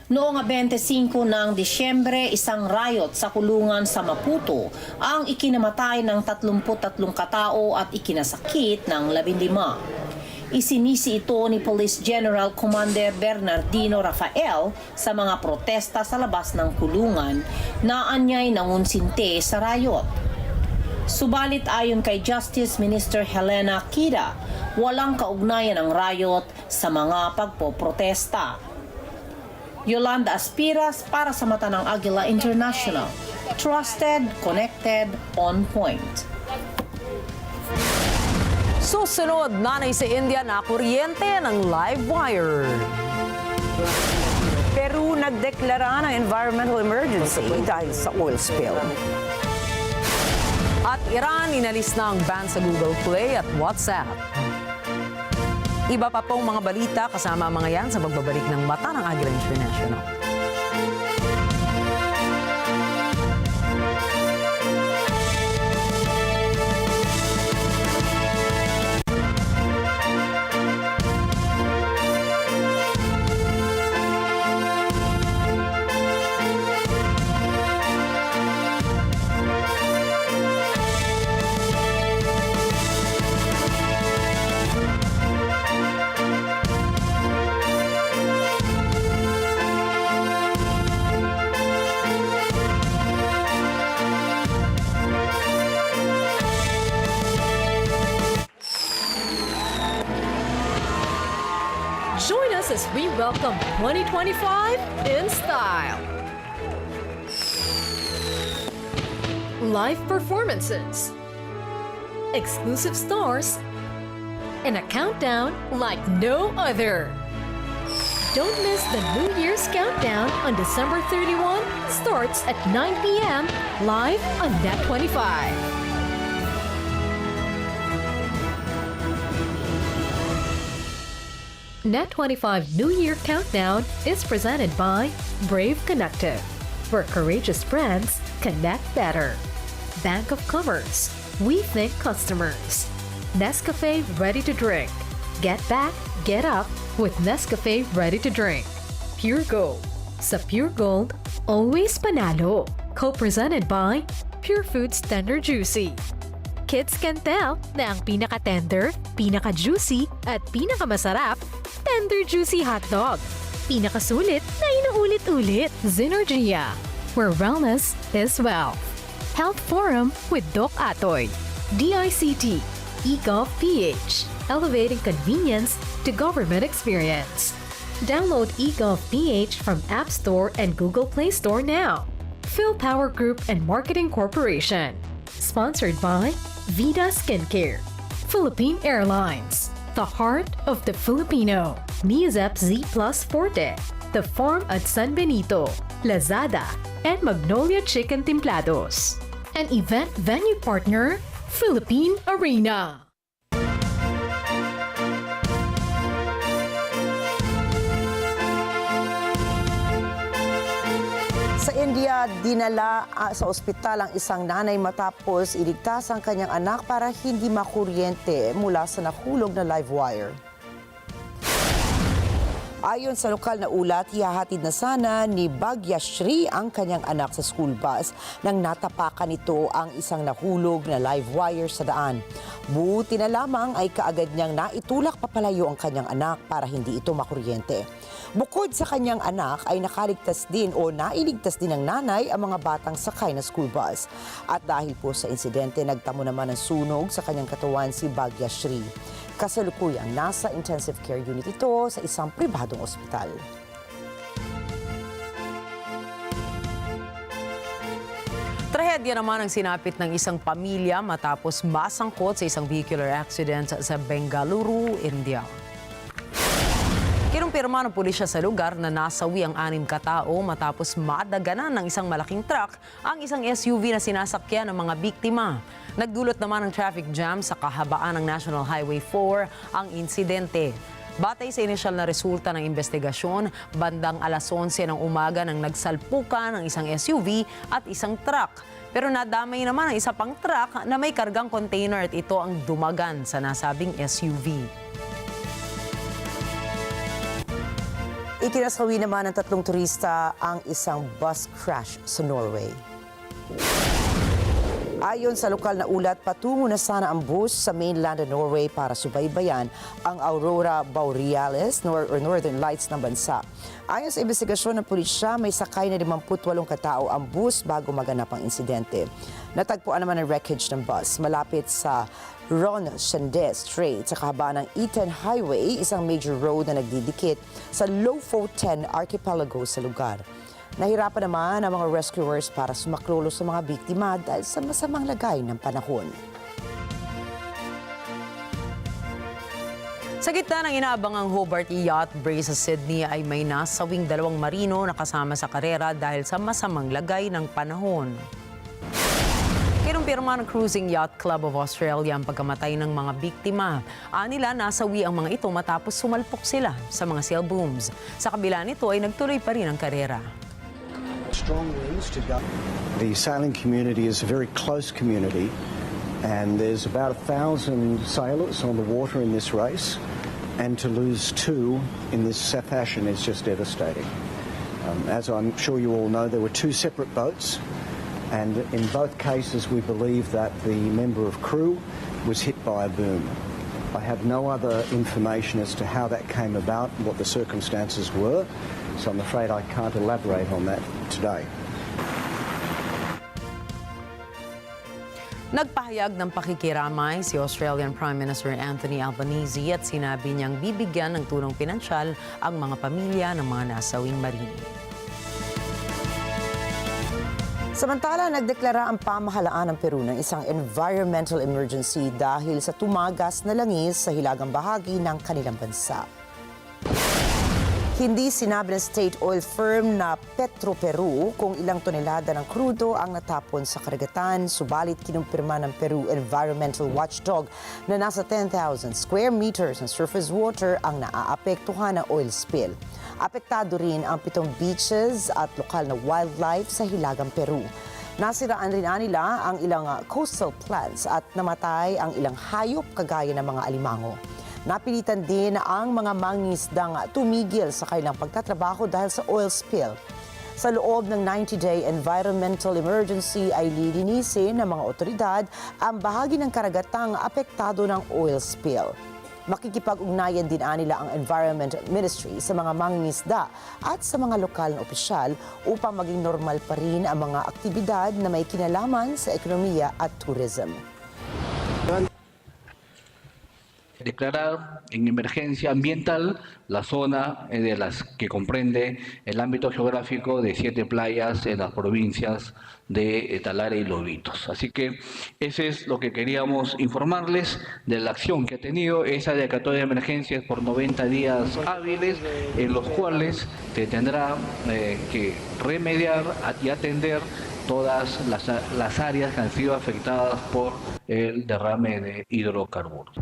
Noong 25 ng Disyembre, isang riot sa kulungan sa Maputo ang ikinamatay ng 33 katao at ikinasakit ng 15. Isinisi ito ni Police General Commander Bernardino Rafael sa mga protesta sa labas ng kulungan na anyay nangunsinte sa riot. Subalit ayon kay Justice Minister Helena Kida, walang kaugnayan ang riot sa mga pagpoprotesta. Yolanda Aspiras para sa mata ng Agila International. Trusted, connected, on point. Susunod, nanay sa India na kuryente ng live wire. Peru nagdeklara ng environmental emergency dahil sa oil spill. At Iran inalis na ang ban sa Google Play at WhatsApp. Iba pa pong mga balita kasama ang mga yan sa pagbabalik ng Mata ng Agila International. Join us as we welcome 2025 in style. Live performances, exclusive stars, and a countdown like no other. Don't miss the New Year's countdown on December 31. Starts at 9 p.m. live on Net25. Net25 New Year Countdown is presented by Brave Connective, where courageous brands connect better. Bank of Commerce, we think customers. Nescafe Ready to Drink. Get back, get up with Nescafe Ready to Drink. Pure Gold. Sa Pure Gold, always panalo. Co-presented by Pure Foods Tender Juicy. Kids can tell na ang pinaka-tender, pinaka-juicy, at pinaka-masarap, tender juicy hotdog. Pinakasulit na inuulit-ulit, Zynergia, where wellness is wealth. Health Forum with Doc Atoy. DICT, eGov PH, elevating convenience to government experience. Download eGov PH from App Store and Google Play Store now. Phil Power Group and Marketing Corporation. Sponsored by Vida Skincare. Philippine Airlines. The heart of the Filipino. Mizep Z Plus Forte. The Farm at San Benito. Lazada. And Magnolia Chicken Templados. An event venue partner, Philippine Arena. Sa India, dinala sa ospital ang isang nanay matapos iligtas ang kanyang anak para hindi makuryente mula sa nahulog na live wire. Ayon sa lokal na ulat, ihahatid na sana ni Bhagyashree ang kanyang anak sa school bus nang natapakan nito ang isang nahulog na live wire sa daan. Buti na lamang ay kaagad niyang naitulak papalayo ang kanyang anak para hindi ito makuryente. Bukod sa kanyang anak ay nakaligtas din o nailigtas din ng nanay ang mga batang sakay na school bus. At dahil po sa insidente, nagtamo naman ng sunog sa kanyang katawan si Bhagyashree. Kasalukuyang nasa intensive care unit ito sa isang pribadong ospital. Trahedya naman ang sinapit ng isang pamilya matapos masangkot sa isang vehicular accident sa Bengaluru, India. Kinumpirma ng pulisya sa lugar na nasawi ang 6 katao matapos madaganan ng isang malaking truck ang isang SUV na sinasakyan ng mga biktima. Nagdulot naman ng traffic jam sa kahabaan ng National Highway 4 ang insidente. Batay sa inisyal na resulta ng investigasyon, bandang alas 11 ng umaga nang nagsalpukan ang isang SUV at isang truck. Pero nadamay naman ang isa pang truck na may kargang container at ito ang dumagan sa nasabing SUV. Ikinasawi naman ng 3 turista ang isang bus crash sa Norway. Ayon sa lokal na ulat, patungo na sana ang bus sa mainland ng Norway para subaybayan ang Aurora Borealis or Northern Lights ng bansa. Ayon sa investigasyon ng pulisya, may sakay na 58 katao ang bus bago maganap ang insidente. Natagpuan naman ang wreckage ng bus malapit sa Ronshende Strait sa kahabaan ng Eton Highway, isang major road na nagdidikit sa Lofoten Archipelago sa lugar. Nahirapan naman ang mga rescuers para sumaklolo sa mga biktima dahil sa masamang lagay ng panahon. Sa gitna ng inaabangang Hobart Yacht Break sa Sydney ay may nasawing 2 marino na kasama sa karera dahil sa masamang lagay ng panahon. Kinumpirma ng Cruising Yacht Club of Australia ang pagkamatay ng mga biktima. Anila nasawi ang mga ito matapos sumalpok sila sa mga sail booms. Sa kabila nito ay nagtuloy pa rin ang karera. Strong winds to go. The sailing community is a very close community, and there's about 1,000 sailors on the water in this race, and to lose 2 in this fashion is just devastating. As I'm sure you all know, there were 2 separate boats, and in both cases we believe that the member of crew was hit by a boom. I have no other information as to how that came about and what the circumstances were, so I'm afraid I can't elaborate on that today. Nagpahayag ng pakikiramay si Australian Prime Minister Anthony Albanese at sinabi niyang bibigyan ng tulong pinansyal ang mga pamilya ng mga nasawing marino. Samantala, nagdeklara ang pamahalaan ng Peru ng isang environmental emergency dahil sa tumagas na langis sa hilagang bahagi ng kanilang bansa. Hindi sinabi ng state oil firm na Petroperu kung ilang tonelada ng krudo ang natapon sa karagatan, subalit kinumpirma ng Peru Environmental Watchdog na nasa 10,000 square meters ng surface water ang naaapektuhan ng oil spill. Apektado rin ang 7 beaches at lokal na wildlife sa hilagang Peru. Nasiraan rin nila ang ilang coastal plants at namatay ang ilang hayop kagaya ng mga alimango. Napilitan din ang mga mangingisdang tumigil sa kanilang pagtatrabaho dahil sa oil spill. Sa loob ng 90-day environmental emergency ay lilinisin ng mga otoridad ang bahagi ng karagatang apektado ng oil spill. Makikipag-ugnayan din nila ang Environment Ministry sa mga mangingisda at sa mga lokal na opisyal upang maging normal pa rin ang mga aktibidad na may kinalaman sa ekonomiya at tourism. Declarar en emergencia ambiental la zona de las que comprende el ámbito geográfico de 7 playas en las provincias de Talara y Lobitos. Así que ese es lo que queríamos informarles de la acción que ha tenido esa declaratoria de emergencias por 90 días hábiles, en los cuales se tendrá que remediar y atender todas las áreas que han sido afectadas por el derrame de hidrocarburos.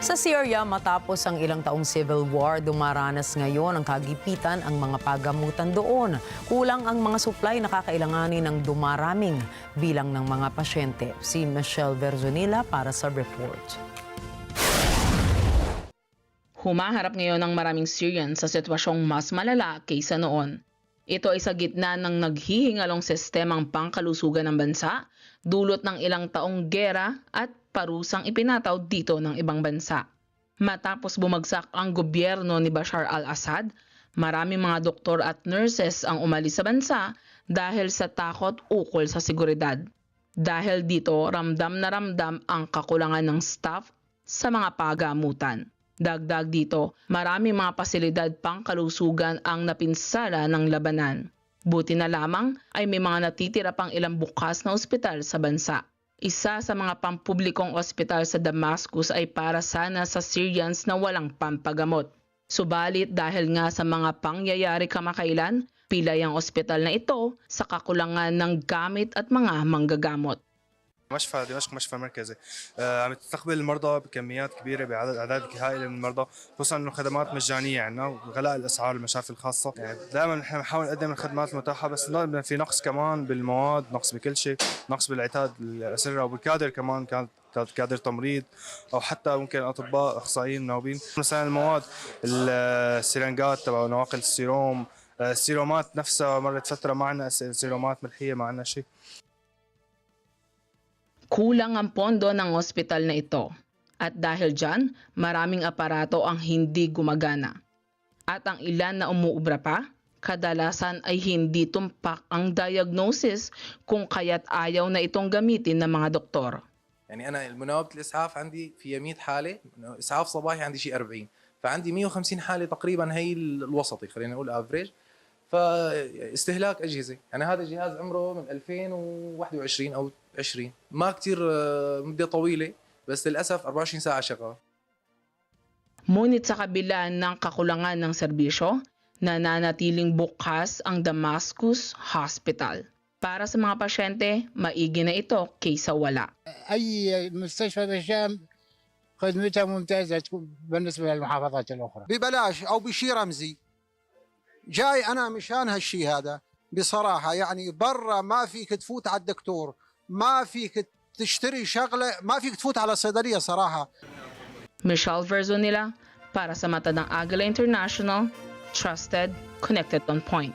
Sa Syria, matapos ang ilang taong civil war, dumaranas ngayon ang kagipitan ang mga pagamutan doon. Kulang ang mga supply na kakailanganin ng dumaraming bilang ng mga pasyente. Si Michelle Verzonilla para sa report. Humaharap ngayon ang maraming Syrian sa sitwasyong mas malala kaysa noon. Ito ay sa gitna ng naghihingalong sistemang pangkalusugan ng bansa, dulot ng ilang taong gera at parusang ipinataw dito ng ibang bansa. Matapos bumagsak ang gobyerno ni Bashar al-Assad, maraming mga doktor at nurses ang umalis sa bansa dahil sa takot ukol sa seguridad. Dahil dito, ramdam na ramdam ang kakulangan ng staff sa mga pagamutan. Dagdag dito, maraming mga pasilidad pangkalusugan ang napinsala ng labanan. Buti na lamang ay may mga natitira pang ilang bukas na ospital sa bansa. Isa sa mga pampublikong ospital sa Damascus ay para sana sa Syrians na walang pampagamot. Subalit dahil nga sa mga pangyayari kamakailan, pilay ang ospital na ito sa kakulangan ng gamit at mga manggagamot. مشفى دمشق مشفى مركزي عم تستقبل المرضى بكميات كبيره بعدد اعداد هائله من المرضى، خصوصا انه خدمات مجانيه عندنا وغلاء الاسعار المشافي الخاصه، يعني دائما نحن بنحاول نقدم الخدمات المتاحه بس في نقص كمان بالمواد، نقص بكل شيء، نقص بالعتاد الاسره وبالكادر كمان كادر تمريض او حتى ممكن اطباء اخصائيين مناوبين. مثلا المواد السرنجات تبع نواقل السيروم، السيرومات نفسها مرت فتره ما عندنا سيرومات ملحيه، ما عندنا شيء. Kulang ang pondo ng ospital na ito at dahil dyan, maraming aparato ang hindi gumagana. At ang ilan na umuubra pa, kadalasan ay hindi tumpak ang diagnosis kung kaya't ayaw na itong gamitin ng mga doktor. يعني أنا المناوبة الإسعاف عندي فيها 100 حالة، إسعاف صباحي عندي شيء 40، فعندي 150 حالة تقريبا هي الوسطي خلينا نقول افريج، فاستهلاك أجهزة، يعني هذا الجهاز عمره من 2021 أو 20 ما كتير مدة طويلة بس للأسف 24 ساعة شغال. Ngunit sa kabila ng kakulangan ng serbisyo, nananatiling bukas ang Damascus Hospital. Para sa mga pasyente, maigi na ito kaysa wala. أي مستشفى بالشام خدمتها ممتازة تكون بالنسبة للمحافظات الأخرى. ببلاش أو بشي رمزي. جاي أنا مشان هالشي هذا بصراحة، يعني برا ما فيك تفوت على الدكتور، ما فيك تشتري شغلة، ما فيك تفوت على صيدلية صراحة. Michelle Verzonilla para sa mata ng Agila International, trusted, connected on point.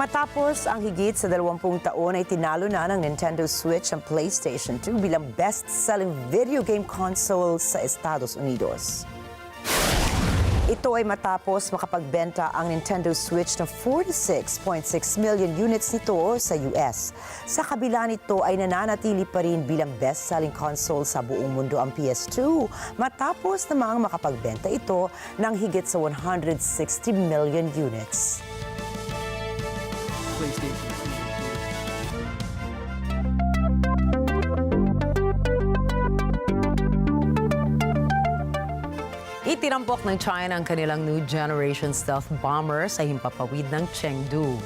Matapos ang higit sa 20 taon ay tinalo na ng Nintendo Switch ang PlayStation 2 bilang best-selling video game console sa Estados Unidos. Ito ay matapos makapagbenta ang Nintendo Switch ng 46.6 million units nito sa US. Sa kabila nito ay nananatili pa rin bilang best-selling console sa buong mundo ang PS2 matapos namang makapagbenta ito ng higit sa 160 million units. Itinampok ng China ang kanilang new generation stealth bomber sa himpapawid ng Chengdu.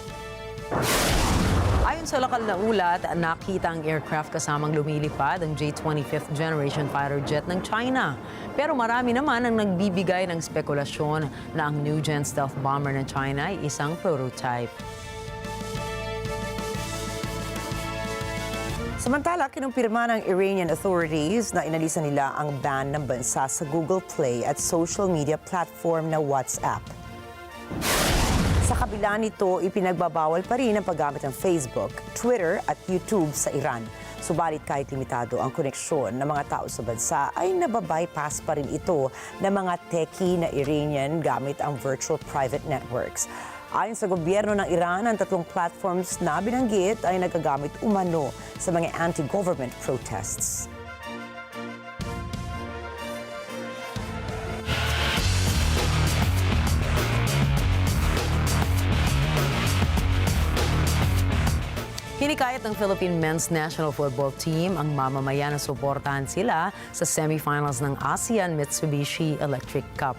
Ayon sa lokal na ulat, nakita ang aircraft kasamang lumilipad ang J-20 5th generation fighter jet ng China. Pero marami naman ang nagbibigay ng spekulasyon na ang new gen stealth bomber ng China ay isang prototype. Samantala, kinumpirma ng Iranian authorities na inalisan nila ang ban ng bansa sa Google Play at social media platform na WhatsApp. Sa kabila nito, ipinagbabawal pa rin ang paggamit ng Facebook, Twitter at YouTube sa Iran. Subalit kahit limitado ang koneksyon ng mga tao sa bansa, ay nababypass pa rin ito ng mga techie na Iranian gamit ang virtual private networks. Ayon sa gobyerno ng Iran, ang tatlong platforms na binanggit ay nagagamit umano sa mga anti-government protests. Hinikayat ng Philippine Men's National Football Team ang mamamayan na suportahan sila sa semifinals ng ASEAN Mitsubishi Electric Cup.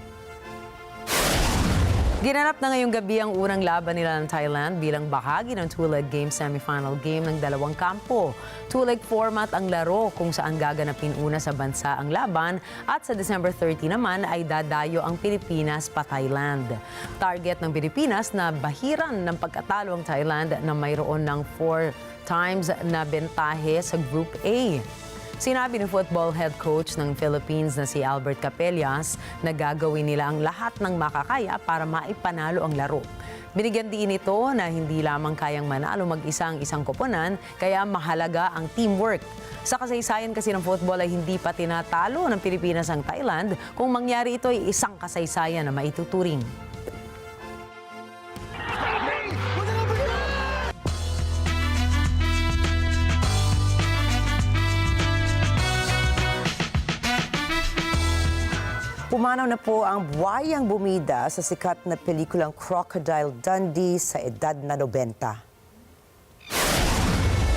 Ginanap na ngayong gabi ang unang laban nila ng Thailand bilang bahagi ng two-leg game semifinal game ng dalawang kampo. Two-leg format ang laro kung saan gaganapin una sa bansa ang laban at sa December 30 naman ay dadayo ang Pilipinas pa Thailand. Target ng Pilipinas na bahiran ng pagkatalo ang Thailand na mayroon ng 4 times na bentahe sa Group A. Sinabi ni football head coach ng Philippines na si Albert Capellas na gagawin nila ang lahat ng makakaya para maipanalo ang laro. Binigyan din ito na hindi lamang kayang manalo mag-isa ang isang koponan, kaya mahalaga ang teamwork. Sa kasaysayan kasi ng football ay hindi pa tinatalo ng Pilipinas ang Thailand. Kung mangyari ito ay isang kasaysayan na maituturing. Pumanaw na po ang buwayang bumida sa sikat na pelikulang Crocodile Dundee sa edad na 90.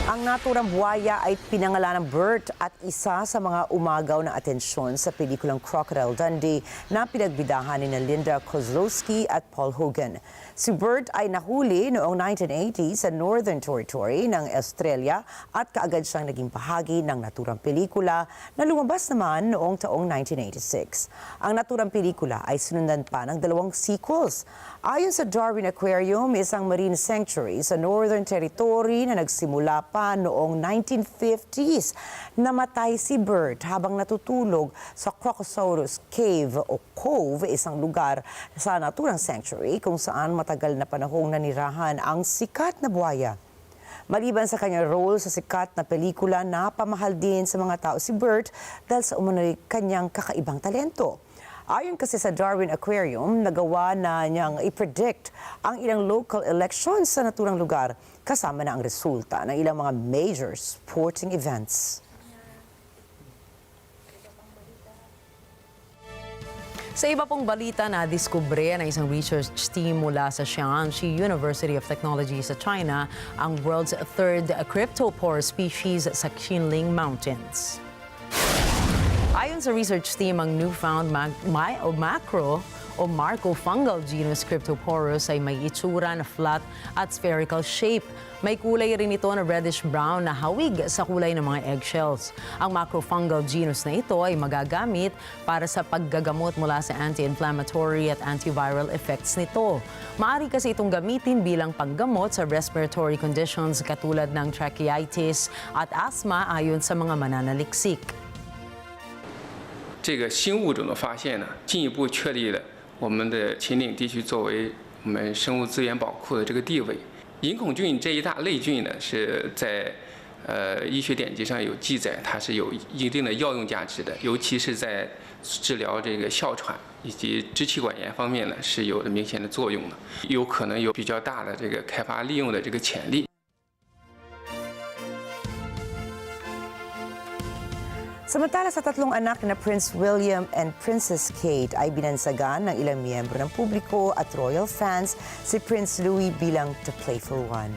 Ang naturang buwaya ay pinangalan ng Bert at isa sa mga umagaw na atensyon sa pelikulang Crocodile Dundee na pinagbidahan ni Linda Kozlowski at Paul Hogan. Si Bert ay nahuli noong 1980 sa Northern Territory ng Australia at kaagad siyang naging bahagi ng naturang pelikula na lumabas naman noong taong 1986. Ang naturang pelikula ay sinundan pa ng 2 sequels. Ayon sa Darwin Aquarium, isang marine sanctuary sa Northern Territory na nagsimula pa noong 1950s. Namatay si Bert habang natutulog sa Crocosaurus Cave o Cove, isang lugar sa naturang sanctuary kung saan matagal na panahong nanirahan ang sikat na buwaya. Maliban sa kanyang role sa sikat na pelikula, napamahal din sa mga tao si Bert dahil sa umunoy kanyang kakaibang talento. Ayon kasi sa Darwin Aquarium, nagawa na niyang i-predict ang ilang local elections sa naturang lugar kasama na ang resulta ng ilang mga major sporting events. Sa iba pong balita, nadiskubre ng isang research team mula sa Xi'an University of Technology sa China ang world's 3rd cryptopore species sa Qinling Mountains. Ayon sa research team, ang newfound macrofungal genus Cryptoporus ay may itsura na flat at spherical shape. May kulay rin ito na reddish-brown na hawig sa kulay ng mga eggshells. Ang macrofungal genus na ito ay magagamit para sa paggagamot mula sa anti-inflammatory at antiviral effects nito. Maaari kasi itong gamitin bilang panggamot sa respiratory conditions katulad ng tracheitis at asthma ayon sa mga mananaliksik. 这个新物种的发现呢，进一步确立了我们的秦岭地区作为我们生物资源宝库的这个地位。隐孔菌这一大类菌呢，是在医学典籍上有记载，它是有一定的药用价值的，尤其是在治疗这个哮喘以及支气管炎方面呢，是有着明显的作用的，有可能有比较大的这个开发利用的这个潜力。 Samantala sa 3 anak na Prince William and Princess Kate ay binansagan ng ilang miyembro ng publiko at royal fans si Prince Louis bilang the playful one.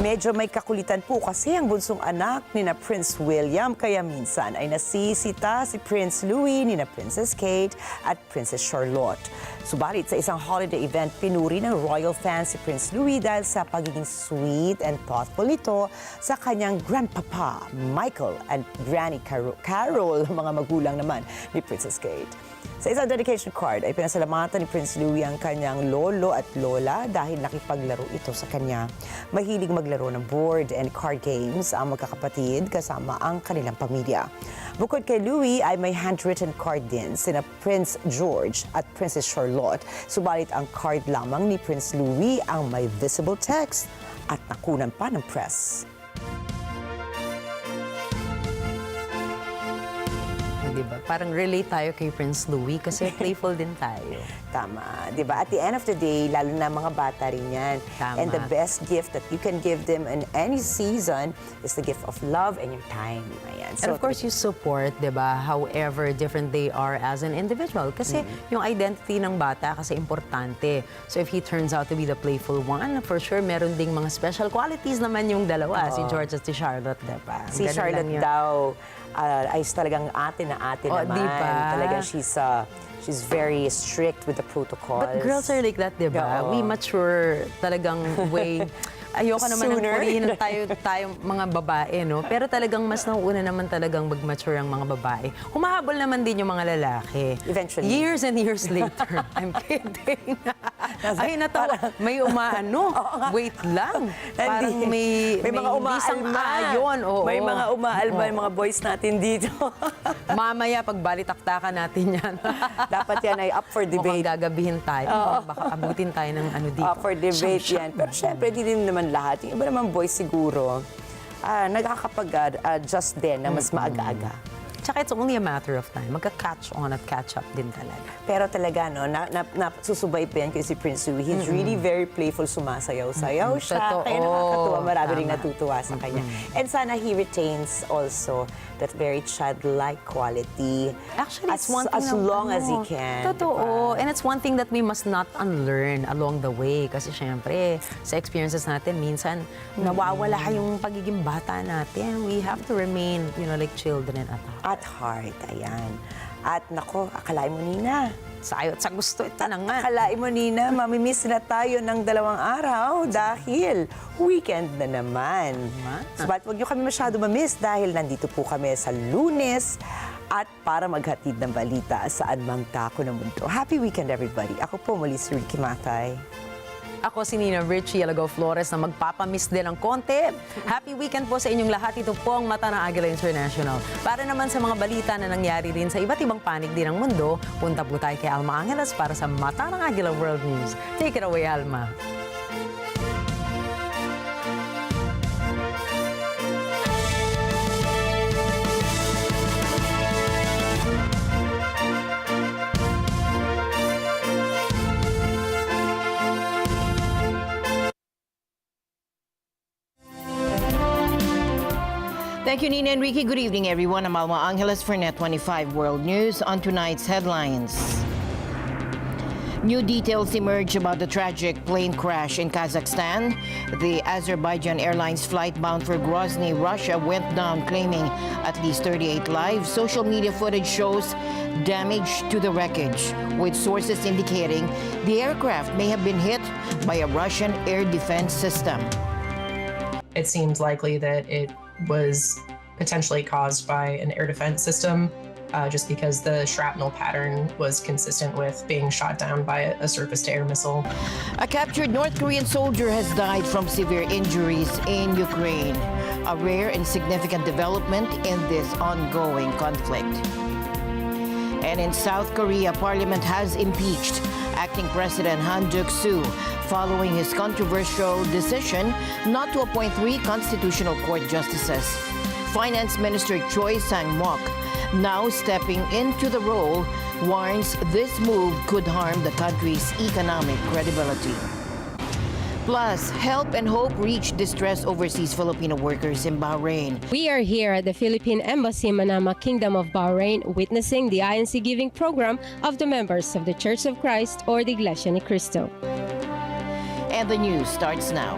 Medyo may kakulitan po kasi ang bunsong anak ni na Prince William kaya minsan ay nasisita si Prince Louis ni na Princess Kate at Princess Charlotte. Subalit sa isang holiday event, pinuri ng royal fans si Prince Louis dahil sa pagiging sweet and thoughtful nito sa kanyang grandpapa, Michael, and Granny Carol, mga magulang naman ni Princess Kate. Sa isang dedication card ay pinasalamatan ni Prince Louis ang kanyang lolo at lola dahil nakipaglaro ito sa kanya. Mahilig maglaro ng board and card games ang magkakapatid kasama ang kanilang pamilya. Bukod kay Louis ay may handwritten card din sina Prince George at Princess Charlotte. Subalit ang card lamang ni Prince Louis ang may visible text at nakunan pa ng press. Diba? Parang relate tayo kay Prince Louis kasi playful din tayo. Tama. Diba? At the end of the day, lalo na mga bata rin yan. Tama. And the best gift that you can give them in any season is the gift of love and your time. Ayan. And of course, you support, diba, however different they are as an individual. Kasi yung identity ng bata kasi importante. So if he turns out to be the playful one, for sure, meron ding mga special qualities naman yung dalawa. Si George at si Charlotte, diba? Si Charlotte daw, ayos talagang ate na ate Oh, naman. diba? Talaga she's very strict with the protocols. But girls are like that, di ba? Oo. We mature talagang way. Ayoko naman ng Sooner. purihin na tayo mga babae, no? Pero talagang mas nauuna naman talagang mag-mature ang mga babae. Humahabol naman din yung mga lalaki. Eventually. Years and years later. I'm kidding. Ay, natawa. May umaano. Wait lang. Parang may mga umaalma. sang-ayon. Oo. May mga umaalma yung mga boys natin dito. Mamaya, pag balitaktakan natin yan. Dapat yan ay up for Mukhang debate. gagabihin tayo. Baka abutin tayo ng ano dito. Up for debate yan. Pero syempre, di din naman lahat. Yung iba naman boys siguro, nagkakapag-adjust din na mas maaga-aga. Tsaka it's only a matter of time. Magka-catch on at catch up din talaga. Pero talaga, no, susubay pa yan kay si Prince Louis. He's really very playful, sumasayaw-sayaw siya. Totoo. Kaya nakakatuwa, marami rin Tama. natutuwa sa kanya. And sana he retains also that very childlike quality. Actually, it's one thing as na, long as he can. Totoo. diba? And it's one thing that we must not unlearn along the way. Kasi syempre, sa experiences natin, minsan nawawala yung pagiging bata natin. We have to remain, like children At heart, ayan. At nako, akalain mo, Nina. Sayo at sa gusto, ito na nga. Akalain mo, Nina, mamimiss na tayo ng 2 araw dahil weekend na naman. But wag niyo kami masyado mamiss dahil nandito po kami sa Lunes at para maghatid ng balita saan mang dako ng mundo. Happy weekend, everybody. Ako po muli si Rikki Mathay. Ako si Rikki, Alagao, Flores na magpapamiss din ng konti. Happy weekend po sa inyong lahat. Ito po ang Mata ng Agila International. Para naman sa mga balita na nangyari rin sa iba't ibang panig din ng mundo, punta po tayo kay Alma Angeles para sa Mata ng Agila World News. Take it away, Alma. Thank you, Nina and Rikki. Good evening, everyone. I'm Alma Angeles for Net 25 World News. On tonight's headlines. New details emerge about the tragic plane crash in Kazakhstan. The Azerbaijan Airlines flight bound for Grozny, Russia, went down, claiming at least 38 lives. Social media footage shows damage to the wreckage, with sources indicating the aircraft may have been hit by a Russian air defense system. It seems likely that it was potentially caused by an air defense system, just because the shrapnel pattern was consistent with being shot down by a surface-to-air missile. A captured North Korean soldier has died from severe injuries in Ukraine, a rare and significant development in this ongoing conflict. And in South Korea, Parliament has impeached acting President Han Duck-soo following his controversial decision not to appoint 3 constitutional court justices. Finance Minister Choi Sang-mok, now stepping into the role, warns this move could harm the country's economic credibility. Plus, help and hope reach distressed overseas Filipino workers in Bahrain. We are here at the Philippine Embassy, Manama, Kingdom of Bahrain, witnessing the INC giving program of the members of the Church of Christ or the Iglesia ni Cristo. And the news starts now.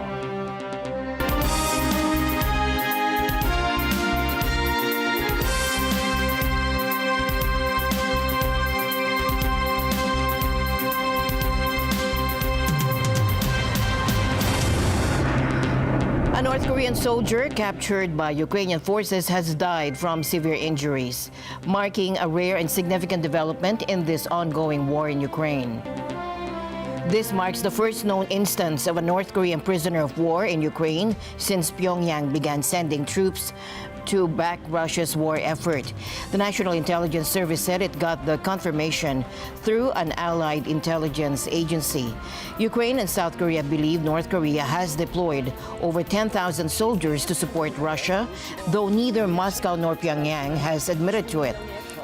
A North Korean soldier captured by Ukrainian forces has died from severe injuries, marking a rare and significant development in this ongoing war in Ukraine. This marks the first known instance of a North Korean prisoner of war in Ukraine since Pyongyang began sending troops to back Russia's war effort. The National Intelligence Service said it got the confirmation through an allied intelligence agency. Ukraine and South Korea believe North Korea has deployed over 10,000 soldiers to support Russia, though neither Moscow nor Pyongyang has admitted to it.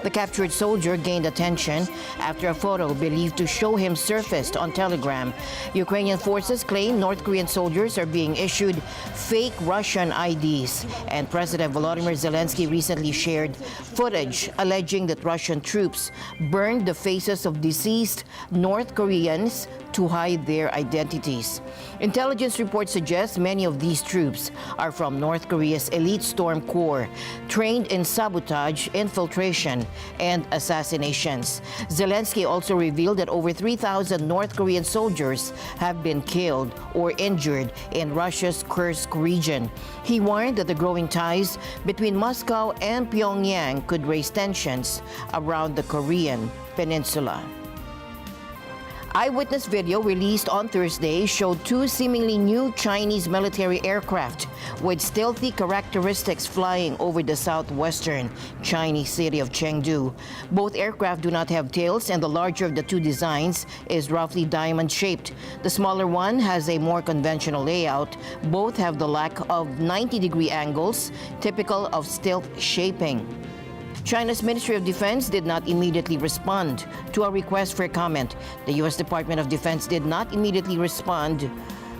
The captured soldier gained attention after a photo believed to show him surfaced on Telegram. Ukrainian forces claim North Korean soldiers are being issued fake Russian IDs, and President Volodymyr Zelensky recently shared footage alleging that Russian troops burned the faces of deceased North Koreans to hide their identities. Intelligence reports suggest many of these troops are from North Korea's elite storm corps, trained in sabotage, infiltration, and assassinations. Zelensky also revealed that over 3,000 North Korean soldiers have been killed or injured in Russia's Kursk region. He warned that the growing ties between Moscow and Pyongyang could raise tensions around the Korean peninsula. Eyewitness video released on Thursday showed two seemingly new Chinese military aircraft with stealthy characteristics flying over the southwestern Chinese city of Chengdu. Both aircraft do not have tails, and the larger of the two designs is roughly diamond-shaped. The smaller one has a more conventional layout. Both have the lack of 90-degree angles, typical of stealth shaping. China's Ministry of Defense did not immediately respond to a request for comment. The U.S. Department of Defense did not immediately respond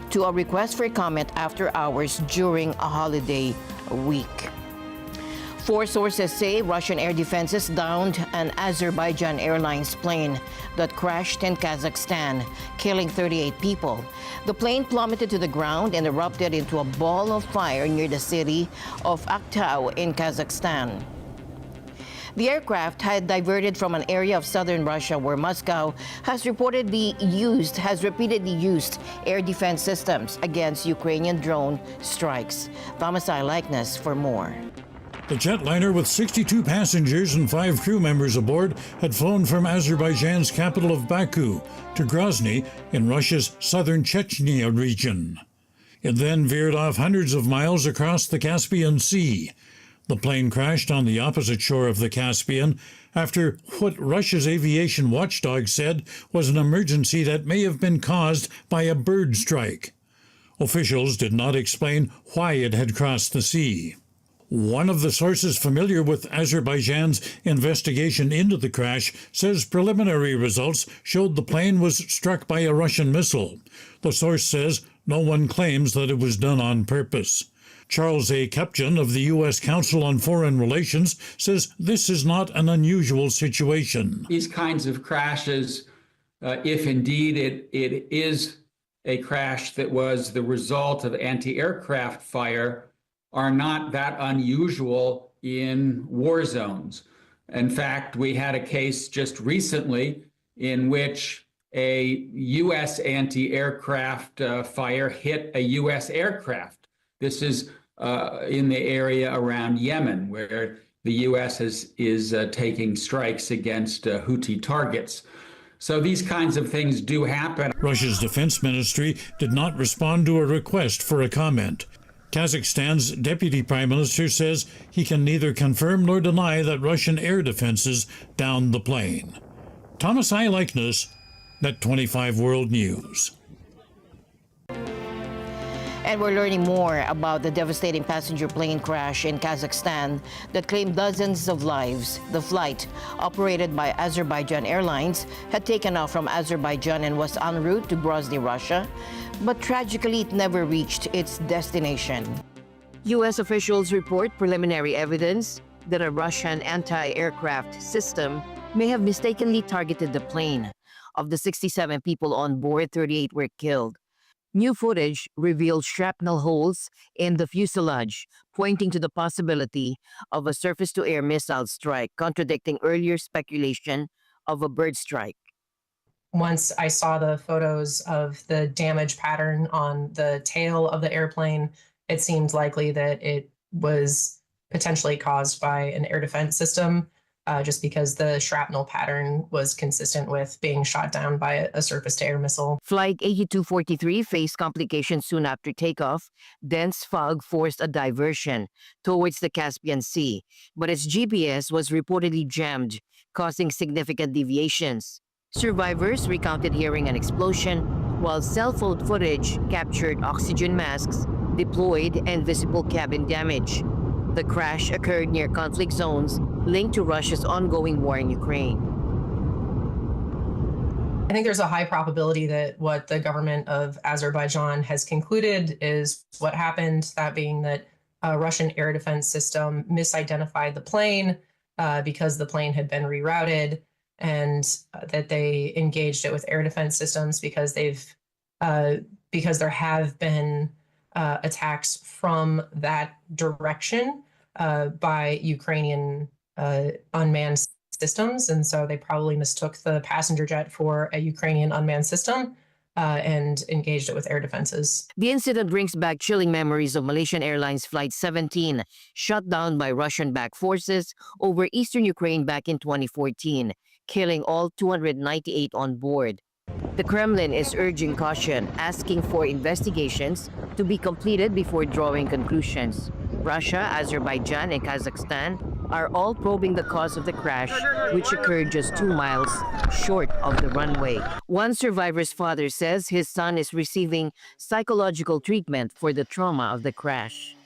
to a request for comment after hours during a holiday week. Four sources say Russian air defenses downed an Azerbaijan Airlines plane that crashed in Kazakhstan, killing 38 people. The plane plummeted to the ground and erupted into a ball of fire near the city of Aktau in Kazakhstan. The aircraft had diverted from an area of southern Russia where Moscow has repeatedly used air defense systems against Ukrainian drone strikes. Thomas I. Likeness for more. The jetliner with 62 passengers and 5 crew members aboard had flown from Azerbaijan's capital of Baku to Grozny in Russia's southern Chechnya region. It then veered off hundreds of miles across the Caspian Sea. The plane crashed on the opposite shore of the Caspian after what Russia's aviation watchdog said was an emergency that may have been caused by a bird strike. Officials did not explain why it had crossed the sea. One of the sources familiar with Azerbaijan's investigation into the crash says preliminary results showed the plane was struck by a Russian missile. The source says no one claims that it was done on purpose. Charles A. Kupchan of the U.S. Council on Foreign Relations says this is not an unusual situation. These kinds of crashes, if indeed it is a crash that was the result of anti-aircraft fire, are not that unusual in war zones. In fact, we had a case just recently in which a U.S. anti-aircraft fire hit a U.S. aircraft. This is in the area around Yemen, where the U.S. is taking strikes against Houthi targets. So these kinds of things do happen. Russia's defense ministry did not respond to a request for a comment. Kazakhstan's deputy prime minister says he can neither confirm nor deny that Russian air defenses downed the plane. Thomas I. Likeness, Net 25 World News. And we're learning more about the devastating passenger plane crash in Kazakhstan that claimed dozens of lives. The flight, operated by Azerbaijan Airlines, had taken off from Azerbaijan and was en route to Grozny, Russia, but tragically it never reached its destination. U.S. officials report preliminary evidence that a Russian anti-aircraft system may have mistakenly targeted the plane. Of the 67 people on board, 38 were killed. New footage revealed shrapnel holes in the fuselage, pointing to the possibility of a surface-to-air missile strike, contradicting earlier speculation of a bird strike. Once I saw the photos of the damage pattern on the tail of the airplane, it seemed likely that it was potentially caused by an air defense system, just because the shrapnel pattern was consistent with being shot down by a surface-to-air missile. Flight 8243 faced complications soon after takeoff. Dense fog forced a diversion towards the Caspian Sea, but its GPS was reportedly jammed, causing significant deviations. Survivors recounted hearing an explosion, while cell phone footage captured oxygen masks deployed and visible cabin damage. The crash occurred near conflict zones linked to Russia's ongoing war in Ukraine. I think there's a high probability that what the government of Azerbaijan has concluded is what happened, that being that a Russian air defense system misidentified the plane because the plane had been rerouted, and that they engaged it with air defense systems because because there have been attacks from that direction by Ukrainian unmanned systems, and so they probably mistook the passenger jet for a Ukrainian unmanned system and engaged it with air defenses. The incident brings back chilling memories of Malaysian Airlines Flight 17, shut down by Russian-backed forces over eastern Ukraine back in 2014, killing all 298 on board. The Kremlin is urging caution, asking for investigations to be completed before drawing conclusions. Russia, Azerbaijan, and Kazakhstan are all probing the cause of the crash, which occurred just 2 miles short of the runway. One survivor's father says his son is receiving psychological treatment for the trauma of the crash.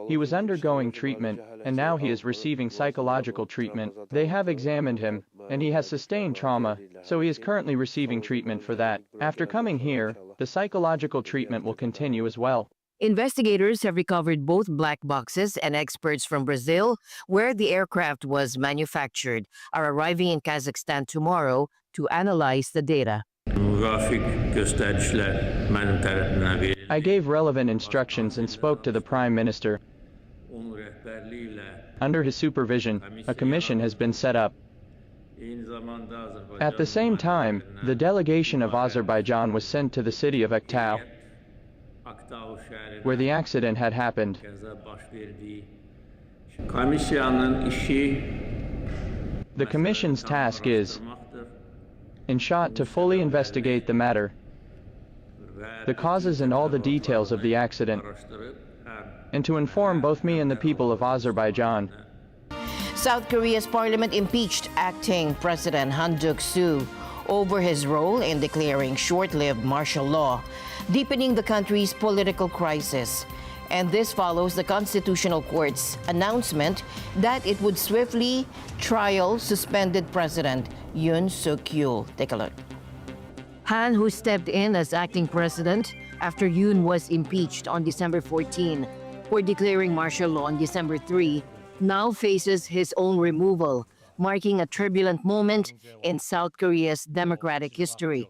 He was undergoing treatment, and now he is receiving psychological treatment. They have examined him, and he has sustained trauma, so he is currently receiving treatment for that. After coming here, the psychological treatment will continue as well. Investigators have recovered both black boxes, and experts from Brazil, where the aircraft was manufactured, are arriving in Kazakhstan tomorrow to analyze the data. I gave relevant instructions and spoke to the Prime Minister. Under his supervision, a commission has been set up. At the same time, the delegation of Azerbaijan was sent to the city of Agila, where the accident had happened. The commission's task is, in short, to fully investigate the matter, the causes and all the details of the accident, and to inform both me and the people of Azerbaijan. South Korea's parliament impeached acting President Han Duck-soo over his role in declaring short-lived martial law, deepening the country's political crisis. And this follows the Constitutional Court's announcement that it would swiftly trial suspended President Yoon Suk-yeol. Take a look. Han, who stepped in as acting president after Yoon was impeached on December 14 for declaring martial law on December 3, now faces his own removal, marking a turbulent moment in South Korea's democratic history.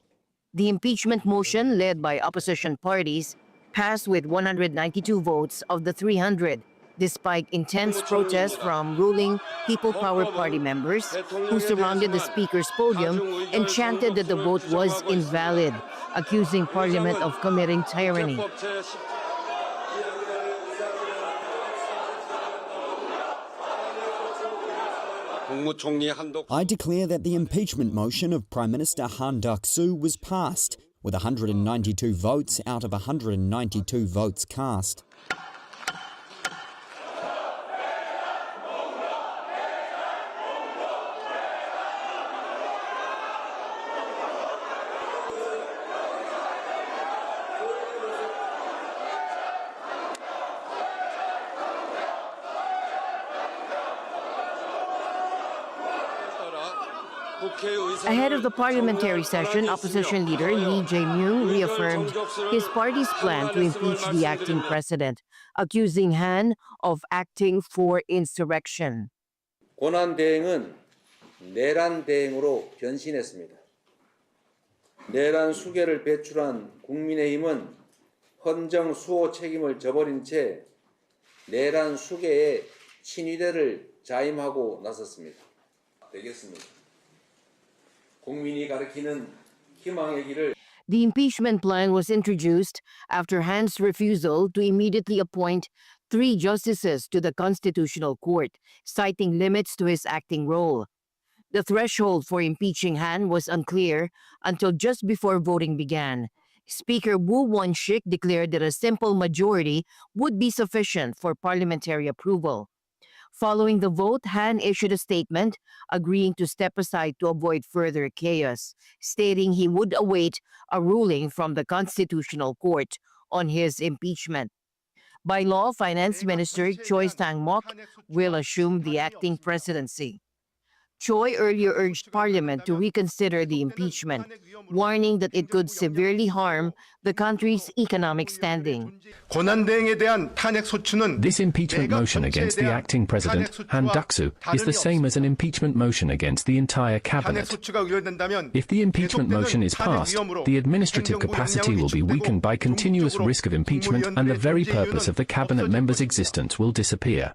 The impeachment motion, led by opposition parties, passed with 192 votes of the 300, despite intense protests from ruling People Power Party members who surrounded the speaker's podium and chanted that the vote was invalid, accusing Parliament of committing tyranny. I declare that the impeachment motion of Prime Minister Han Duck-soo was passed, with 192 votes out of 192 votes cast. Ahead of the parliamentary session, opposition leader Lee Jae-myung reaffirmed his party's plan to impeach the acting president, accusing Han of acting for insurrection. 권한 대행은 내란 대행으로 변신했습니다. 내란 수계를 배출한 국민의힘은 헌정 수호 책임을 저버린 채 내란 수계의 친위대를 자임하고 나섰습니다. 되겠습니다. 국민이 가리키는 희망의 길을. The impeachment plan was introduced after Han's refusal to immediately appoint 3 justices to the Constitutional Court, citing limits to his acting role. The threshold for impeaching Han was unclear until just before voting began. Speaker Woo Won-shik declared that a simple majority would be sufficient for parliamentary approval. Following the vote, Han issued a statement agreeing to step aside to avoid further chaos, stating he would await a ruling from the Constitutional Court on his impeachment. By law, Finance Minister Choi Sang-mok will assume the acting presidency. Choi earlier urged Parliament to reconsider the impeachment, warning that it could severely harm the country's economic standing. This impeachment motion against the acting president, Han Duck-soo, is the same as an impeachment motion against the entire cabinet. If the impeachment motion is passed, the administrative capacity will be weakened by continuous risk of impeachment, and the very purpose of the cabinet member's existence will disappear.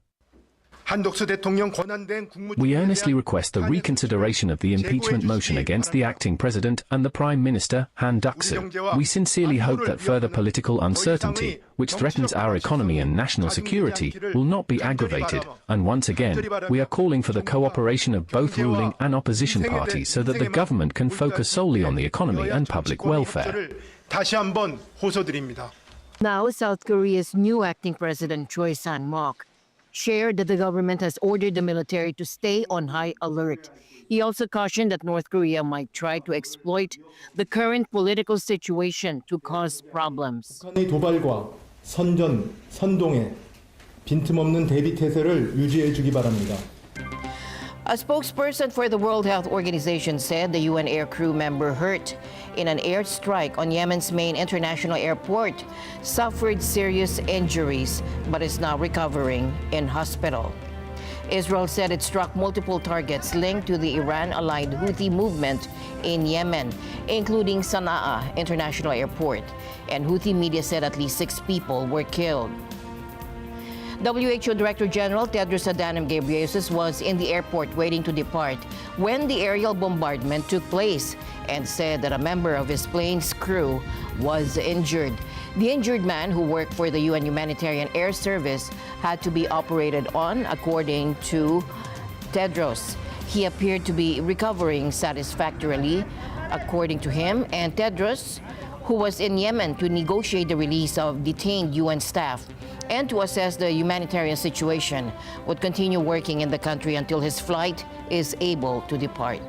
We earnestly request the reconsideration of the impeachment motion against the acting president and the Prime Minister, Han Duck-soo. We sincerely hope that further political uncertainty, which threatens our economy and national security, will not be aggravated, and once again, we are calling for the cooperation of both ruling and opposition parties so that the government can focus solely on the economy and public welfare. Now, South Korea's new acting president, Choi Sang-mok, shared that the government has ordered the military to stay on high alert. He also cautioned that North Korea might try to exploit the current political situation to cause problems. 도발과 선전, 선동에 빈틈없는 대비 태세를 유지해 주기 바랍니다. A spokesperson for the World Health Organization said the UN aircrew member hurt in an airstrike on Yemen's main international airport suffered serious injuries but is now recovering in hospital. Israel said it struck multiple targets linked to the Iran-allied Houthi movement in Yemen, including Sana'a International Airport, and Houthi media said at least 6 people were killed. WHO Director General Tedros Adhanom Ghebreyesus was in the airport waiting to depart when the aerial bombardment took place and said that a member of his plane's crew was injured. The injured man, who worked for the UN Humanitarian Air Service, had to be operated on, according to Tedros. He appeared to be recovering satisfactorily, according to him, and Tedros, who was in Yemen to negotiate the release of detained UN staff and to assess the humanitarian situation, would continue working in the country until his flight is able to depart.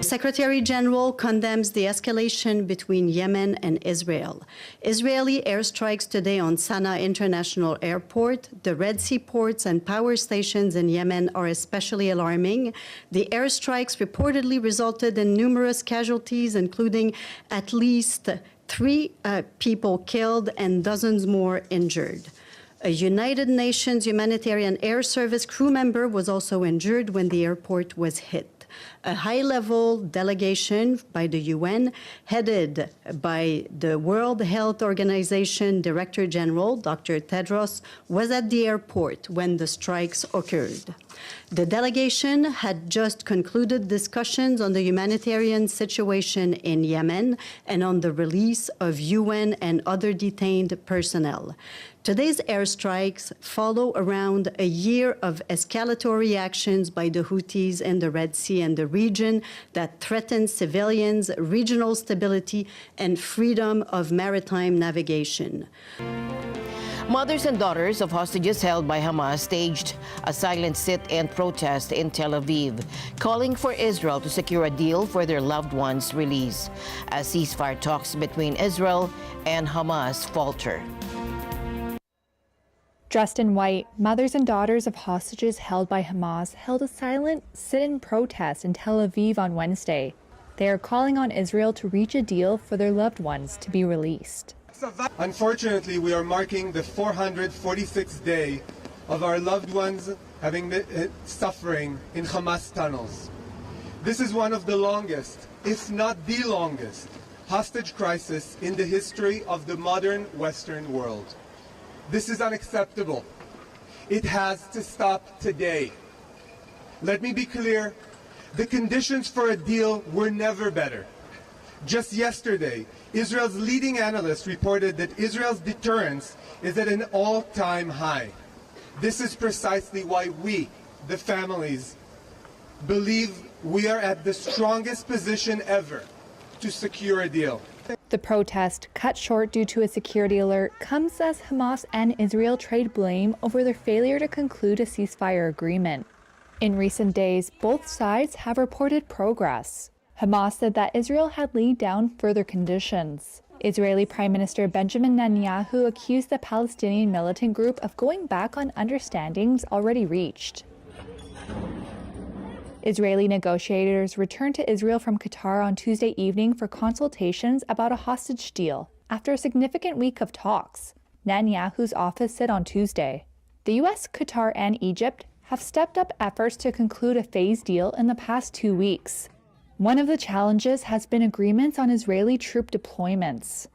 Secretary General condemns the escalation between Yemen and Israel. Israeli airstrikes today on Sana'a International Airport, the Red Sea ports and power stations in Yemen are especially alarming. The airstrikes reportedly resulted in numerous casualties, including at least 3 people killed and dozens more injured. A United Nations Humanitarian Air Service crew member was also injured when the airport was hit. A high-level delegation by the UN, headed by the World Health Organization Director General, Dr. Tedros, was at the airport when the strikes occurred. The delegation had just concluded discussions on the humanitarian situation in Yemen and on the release of UN and other detained personnel. Today's airstrikes follow around a year of escalatory actions by the Houthis in the Red Sea and the region that threaten civilians, regional stability, and freedom of maritime navigation. Mothers and daughters of hostages held by Hamas staged a silent sit-in protest in Tel Aviv, calling for Israel to secure a deal for their loved ones' release, as ceasefire talks between Israel and Hamas falter. Dressed in white, mothers and daughters of hostages held by Hamas held a silent sit-in protest in Tel Aviv on Wednesday. They are calling on Israel to reach a deal for their loved ones to be released. Unfortunately, we are marking the 446th day of our loved ones having been suffering in Hamas tunnels. This is one of the longest, if not the longest, hostage crisis in the history of the modern Western world. This is unacceptable. It has to stop today. Let me be clear, the conditions for a deal were never better. Just yesterday, Israel's leading analyst reported that Israel's deterrence is at an all-time high. This is precisely why we, the families, believe we are at the strongest position ever to secure a deal. The protest, cut short due to a security alert, comes as Hamas and Israel trade blame over their failure to conclude a ceasefire agreement. In recent days, both sides have reported progress. Hamas said that Israel had laid down further conditions. Israeli Prime Minister Benjamin Netanyahu accused the Palestinian militant group of going back on understandings already reached. Israeli negotiators returned to Israel from Qatar on Tuesday evening for consultations about a hostage deal after a significant week of talks, Netanyahu's office said on Tuesday. The U.S., Qatar, and Egypt have stepped up efforts to conclude a phased deal in the past 2 weeks. One of the challenges has been agreements on Israeli troop deployments.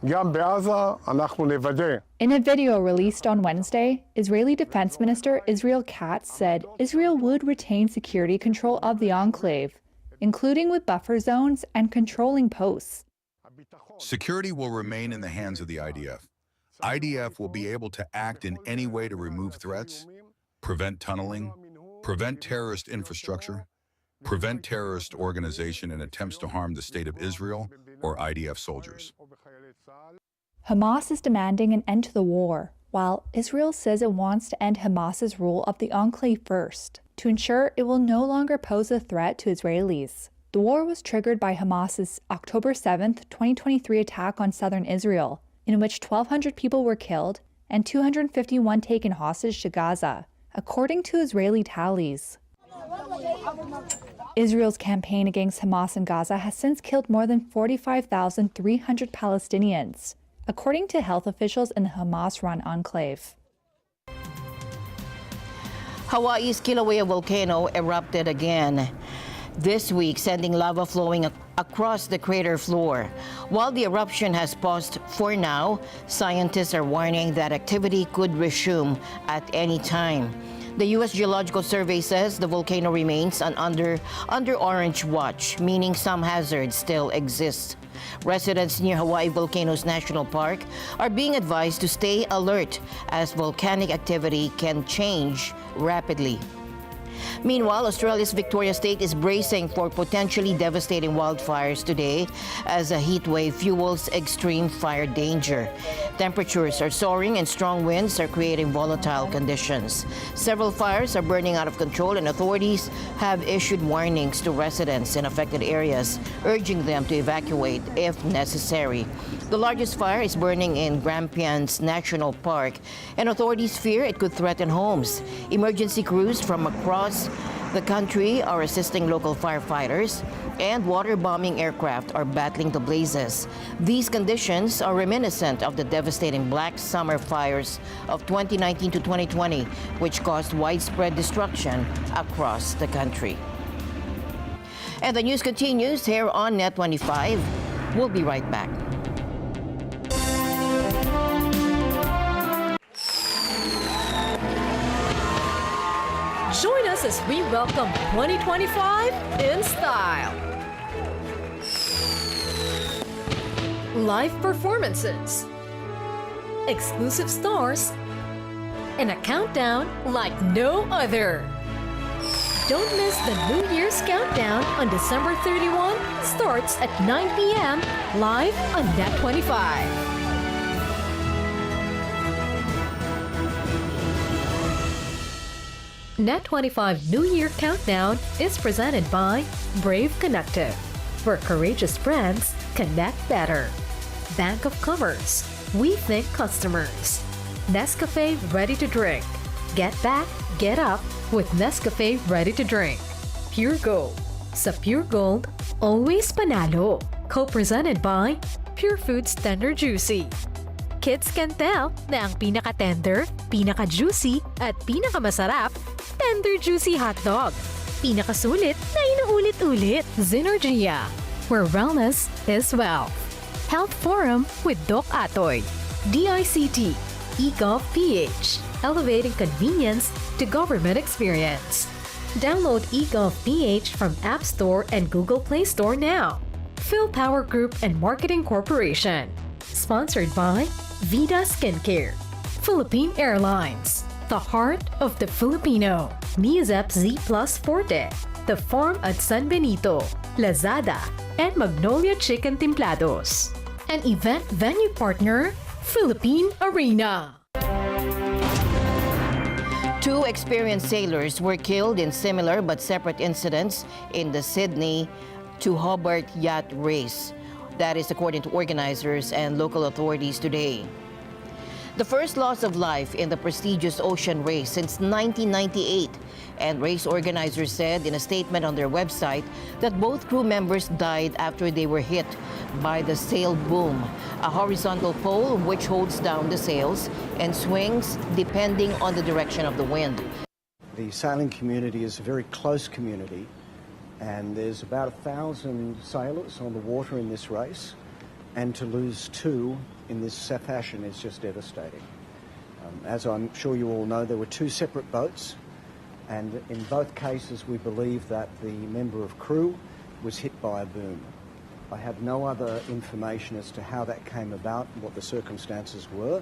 In a video released on Wednesday, Israeli Defense Minister Israel Katz said Israel would retain security control of the enclave, including with buffer zones and controlling posts. Security will remain in the hands of the IDF. IDF will be able to act in any way to remove threats, prevent tunneling, prevent terrorist infrastructure, prevent terrorist organization and attempts to harm the State of Israel or IDF soldiers. Hamas is demanding an end to the war, while Israel says it wants to end Hamas's rule of the enclave first, to ensure it will no longer pose a threat to Israelis. The war was triggered by Hamas's October 7, 2023 attack on southern Israel, in which 1,200 people were killed and 251 taken hostage to Gaza, according to Israeli tallies. Israel's campaign against Hamas in Gaza has since killed more than 45,300 Palestinians, according to health officials in the Hamas-run enclave. Hawaii's Kilauea volcano erupted again this week, sending lava flowing across the crater floor. While the eruption has paused for now, scientists are warning that activity could resume at any time. The U.S. Geological Survey says the volcano remains under orange watch, meaning some hazards still exist. Residents near Hawaii Volcanoes National Park are being advised to stay alert as volcanic activity can change rapidly. Meanwhile, Australia's Victoria State is bracing for potentially devastating wildfires today as a heat wave fuels extreme fire danger. Temperatures are soaring and strong winds are creating volatile conditions. Several fires are burning out of control and authorities have issued warnings to residents in affected areas, urging them to evacuate if necessary. The largest fire is burning in Grampians National Park, and authorities fear it could threaten homes. Emergency crews from across the country are assisting local firefighters, and water-bombing aircraft are battling the blazes. These conditions are reminiscent of the devastating Black Summer fires of 2019 to 2020, which caused widespread destruction across the country. And the news continues here on Net 25. We'll be right back. Join us as we welcome 2025 in style. Live performances, exclusive stars, and a countdown like no other. Don't miss the New Year's countdown on December 31, starts at 9 p.m. live on Net 25. Net 25 New Year Countdown is presented by Brave Connective, where courageous brands connect better. Bank of Commerce, we think customers. Nescafe Ready to Drink, get back, get up with Nescafe Ready to Drink. Pure Gold, sa Pure Gold, always panalo. Co-presented by Pure Foods Tender Juicy. Kids can tell na ang pinaka-tender, pinaka-juicy, at pinaka-masarap, Tender Juicy Hotdog. Pinakasulit na inuulit-ulit, Zynergia, where wellness is wealth. Health Forum with Doc Atoy. DICT, eGov PH, elevating convenience to government experience. Download eGov PH from App Store and Google Play Store now. PhilPower Group and Marketing Corporation. Sponsored by Vida Skincare. Philippine Airlines, the heart of the Filipino. Nizep Z Plus Forte, The Farm at San Benito, Lazada, and Magnolia Chicken Templados. An event venue partner, Philippine Arena. Two experienced sailors were killed in similar but separate incidents in the Sydney to Hobart yacht race. That is according to organizers and local authorities today. The first loss of life in the prestigious ocean race since 1998. And race organizers said in a statement on their website that both crew members died after they were hit by the sail boom, a horizontal pole which holds down the sails and swings depending on the direction of the wind. The sailing community is a very close community, and there's about 1,000 sailors on the water in this race, and to lose 2 in this fashion is just devastating. As I'm sure you all know, there were 2 separate boats, and in both cases we believe that the member of crew was hit by a boom. I have no other information as to how that came about and what the circumstances were,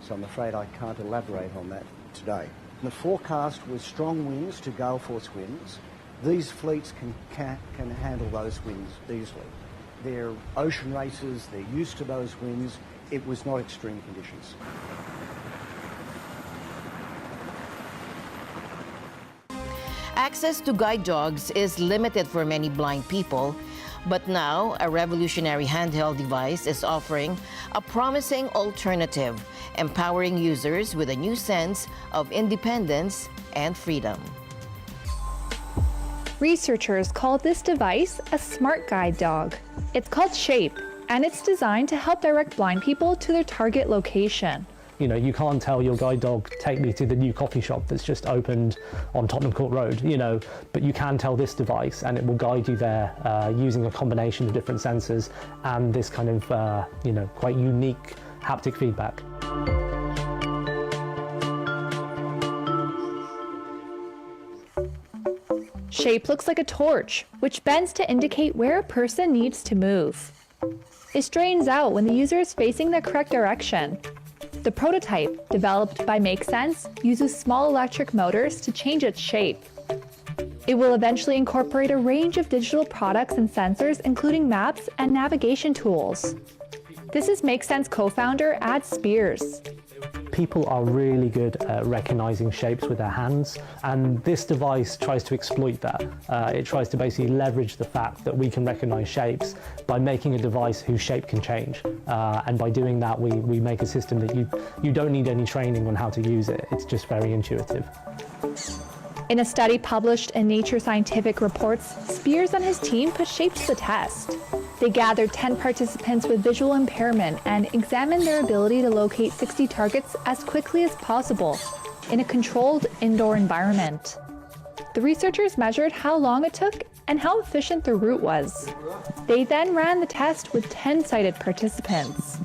so I'm afraid I can't elaborate on that today. The forecast was strong winds to gale force winds. These fleets can handle those winds easily. They're ocean races, they're used to those winds. It was not extreme conditions. Access to guide dogs is limited for many blind people, but now a revolutionary handheld device is offering a promising alternative, empowering users with a new sense of independence and freedom. Researchers call this device a smart guide dog. It's called Shape, and it's designed to help direct blind people to their target location. You know, you can't tell your guide dog, take me to the new coffee shop that's just opened on Tottenham Court Road, you know, but you can tell this device and it will guide you there using a combination of different sensors and this kind of, you know, quite unique haptic feedback. Shape looks like a torch, which bends to indicate where a person needs to move. It straightens out when the user is facing the correct direction. The prototype, developed by MakeSense, uses small electric motors to change its shape. It will eventually incorporate a range of digital products and sensors, including maps and navigation tools. This is MakeSense co-founder Ad Spears. People are really good at recognizing shapes with their hands, and this device tries to exploit that. It tries to basically leverage the fact that we can recognize shapes by making a device whose shape can change. And by doing that, we make a system that you don't need any training on how to use it. It's just very intuitive. In a study published in Nature Scientific Reports, Spears and his team put Shape to the test. They gathered 10 participants with visual impairment and examined their ability to locate 60 targets as quickly as possible in a controlled indoor environment. The researchers measured how long it took and how efficient the route was. They then ran the test with 10 sighted participants.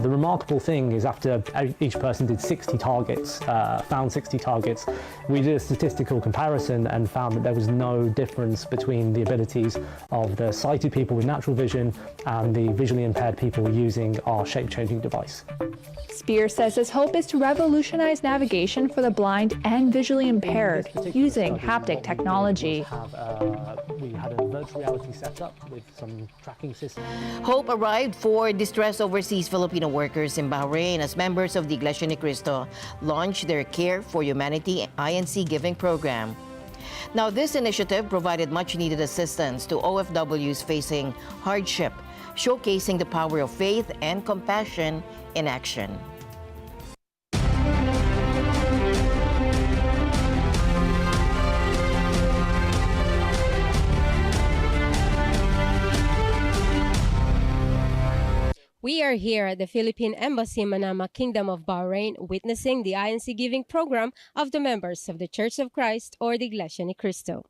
The remarkable thing is after each person did 60 targets, found 60 targets, we did a statistical comparison and found that there was no difference between the abilities of the sighted people with natural vision and the visually impaired people using our shape-changing device. Spear says his hope is to revolutionize navigation for the blind and visually impaired using haptic technology. We had a virtual reality setup with some tracking systems. Hope arrived for distressed overseas Filipino workers in Bahrain as members of the Iglesia Ni Cristo launched their Care for Humanity INC Giving program. Now, this initiative provided much-needed assistance to OFWs facing hardship, showcasing the power of faith and compassion in action. We are here at the Philippine Embassy in Manama, Kingdom of Bahrain, witnessing the INC giving program of the members of the Church of Christ or the Iglesia Ni Cristo.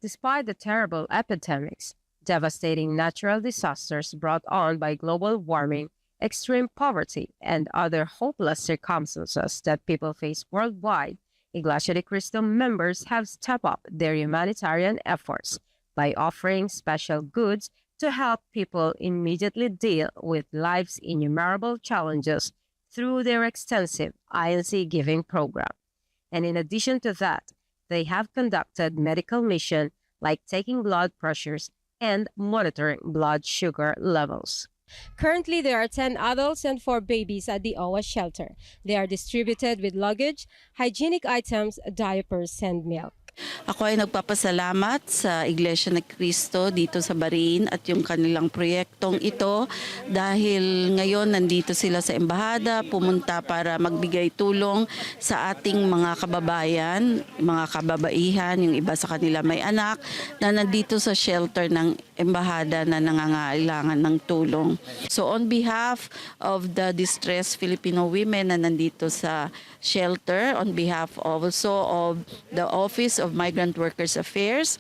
Despite the terrible epidemics, devastating natural disasters brought on by global warming, extreme poverty, and other hopeless circumstances that people face worldwide, Iglesia Ni Cristo members have stepped up their humanitarian efforts by offering special goods to help people immediately deal with life's innumerable challenges through their extensive INC giving program. And in addition to that, they have conducted medical mission like taking blood pressures and monitoring blood sugar levels. Currently, there are 10 adults and 4 babies at the OWA shelter. They are distributed with luggage, hygienic items, diapers, and milk. Ako ay nagpapasalamat sa Iglesia ni Cristo dito sa Bahrain at yung kanilang proyektong ito dahil ngayon nandito sila sa embahada, pumunta para magbigay tulong sa ating mga kababayan, mga kababaihan, yung iba sa kanila may anak na nandito sa shelter ng embahada na nangangailangan ng tulong. So on behalf of the distressed Filipino women na nandito sa shelter, on behalf also of the Office of Migrant Workers Affairs,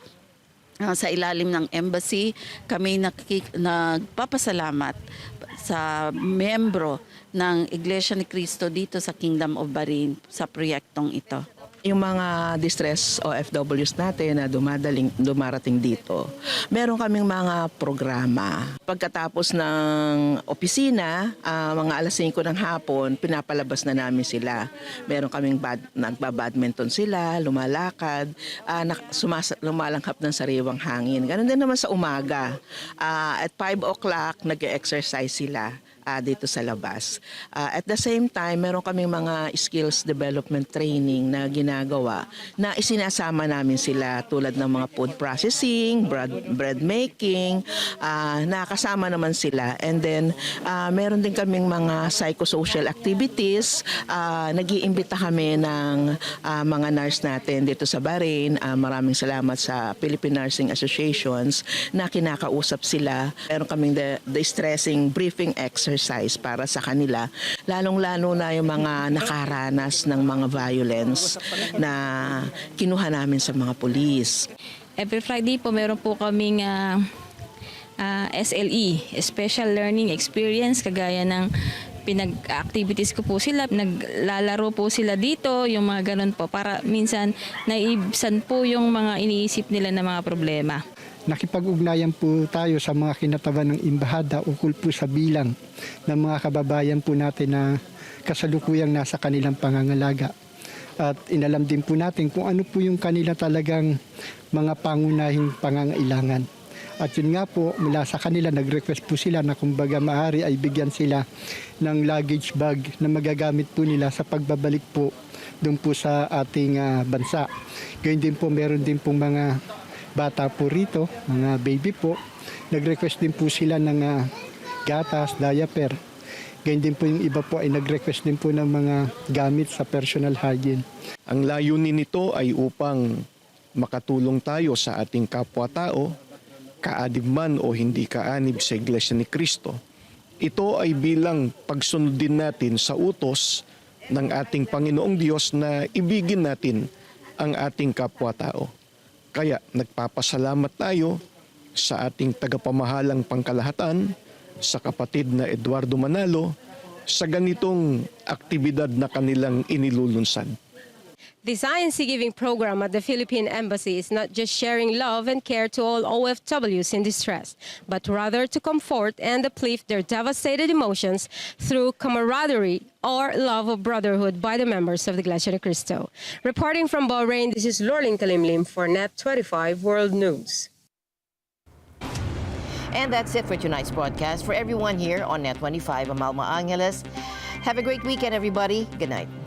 sa ilalim ng embassy, kami nagpapasalamat sa membro ng Iglesia ni Cristo dito sa Kingdom of Bahrain sa proyektong ito. Yung mga distress OFWs natin na dumarating dito, meron kaming mga programa. Pagkatapos ng opisina, mga alas 5 ng hapon, pinapalabas na namin sila. Meron kaming nagbabadminton sila, lumalakad, lumalanghap ng sariwang hangin. Ganun din naman sa umaga. At 5 o'clock, nag-exercise sila dito sa labas. At the same time, meron kaming mga skills development training na ginagawa na isinasama namin sila tulad ng mga food processing, bread making, nakasama naman sila. And then, meron din kaming mga psychosocial activities. Nag-iimbita kami ng mga nurse natin dito sa Bahrain. Maraming salamat sa Philippine Nursing Associations na kinakausap sila. Meron kaming the stressing briefing exercise para sa kanila, lalong-lalo na yung mga nakaranas ng mga violence na kinuha namin sa mga pulis. Every Friday po meron po kaming SLE, Special Learning Experience, kagaya ng pinag-activities ko po sila, naglalaro po sila dito, yung mga ganun po, para minsan naibsan po yung mga iniisip nila na mga problema. Nakipag-ugnayan po tayo sa mga kinataban ng embahada ukol po sa bilang ng mga kababayan po natin na kasalukuyang nasa kanilang pangangalaga. At inalam din po natin kung ano po yung kanila talagang mga pangunahing pangangailangan. At yun nga po, mula sa kanila, nag-request po sila na kumbaga maaari ay bigyan sila ng luggage bag na magagamit po nila sa pagbabalik po doon po sa ating bansa. Gayun din po, meron din pong mga bata po rito, mga baby po. Nag-request din po sila ng gatas, diaper. Ganyan din po yung iba po ay nag-request din po ng mga gamit sa personal hygiene. Ang layunin nito ay upang makatulong tayo sa ating kapwa-tao, kaanib man o hindi kaanib sa Iglesia ni Cristo. Ito ay bilang pagsunod din natin sa utos ng ating Panginoong Diyos na ibigin natin ang ating kapwa-tao. Kaya nagpapasalamat tayo sa ating tagapamahalang pangkalahatan, sa kapatid na Eduardo Manalo, sa ganitong aktibidad na kanilang inilulunsad. This INC Giving program at the Philippine Embassy is not just sharing love and care to all OFWs in distress, but rather to comfort and uplift their devastated emotions through camaraderie or love of brotherhood by the members of the Iglesia ni Cristo. Reporting from Bahrain, this is Lorling Kalimlim for Net25 World News. And that's it for tonight's broadcast. For everyone here on Net25, I'm Alma Angeles. Have a great weekend, everybody. Good night.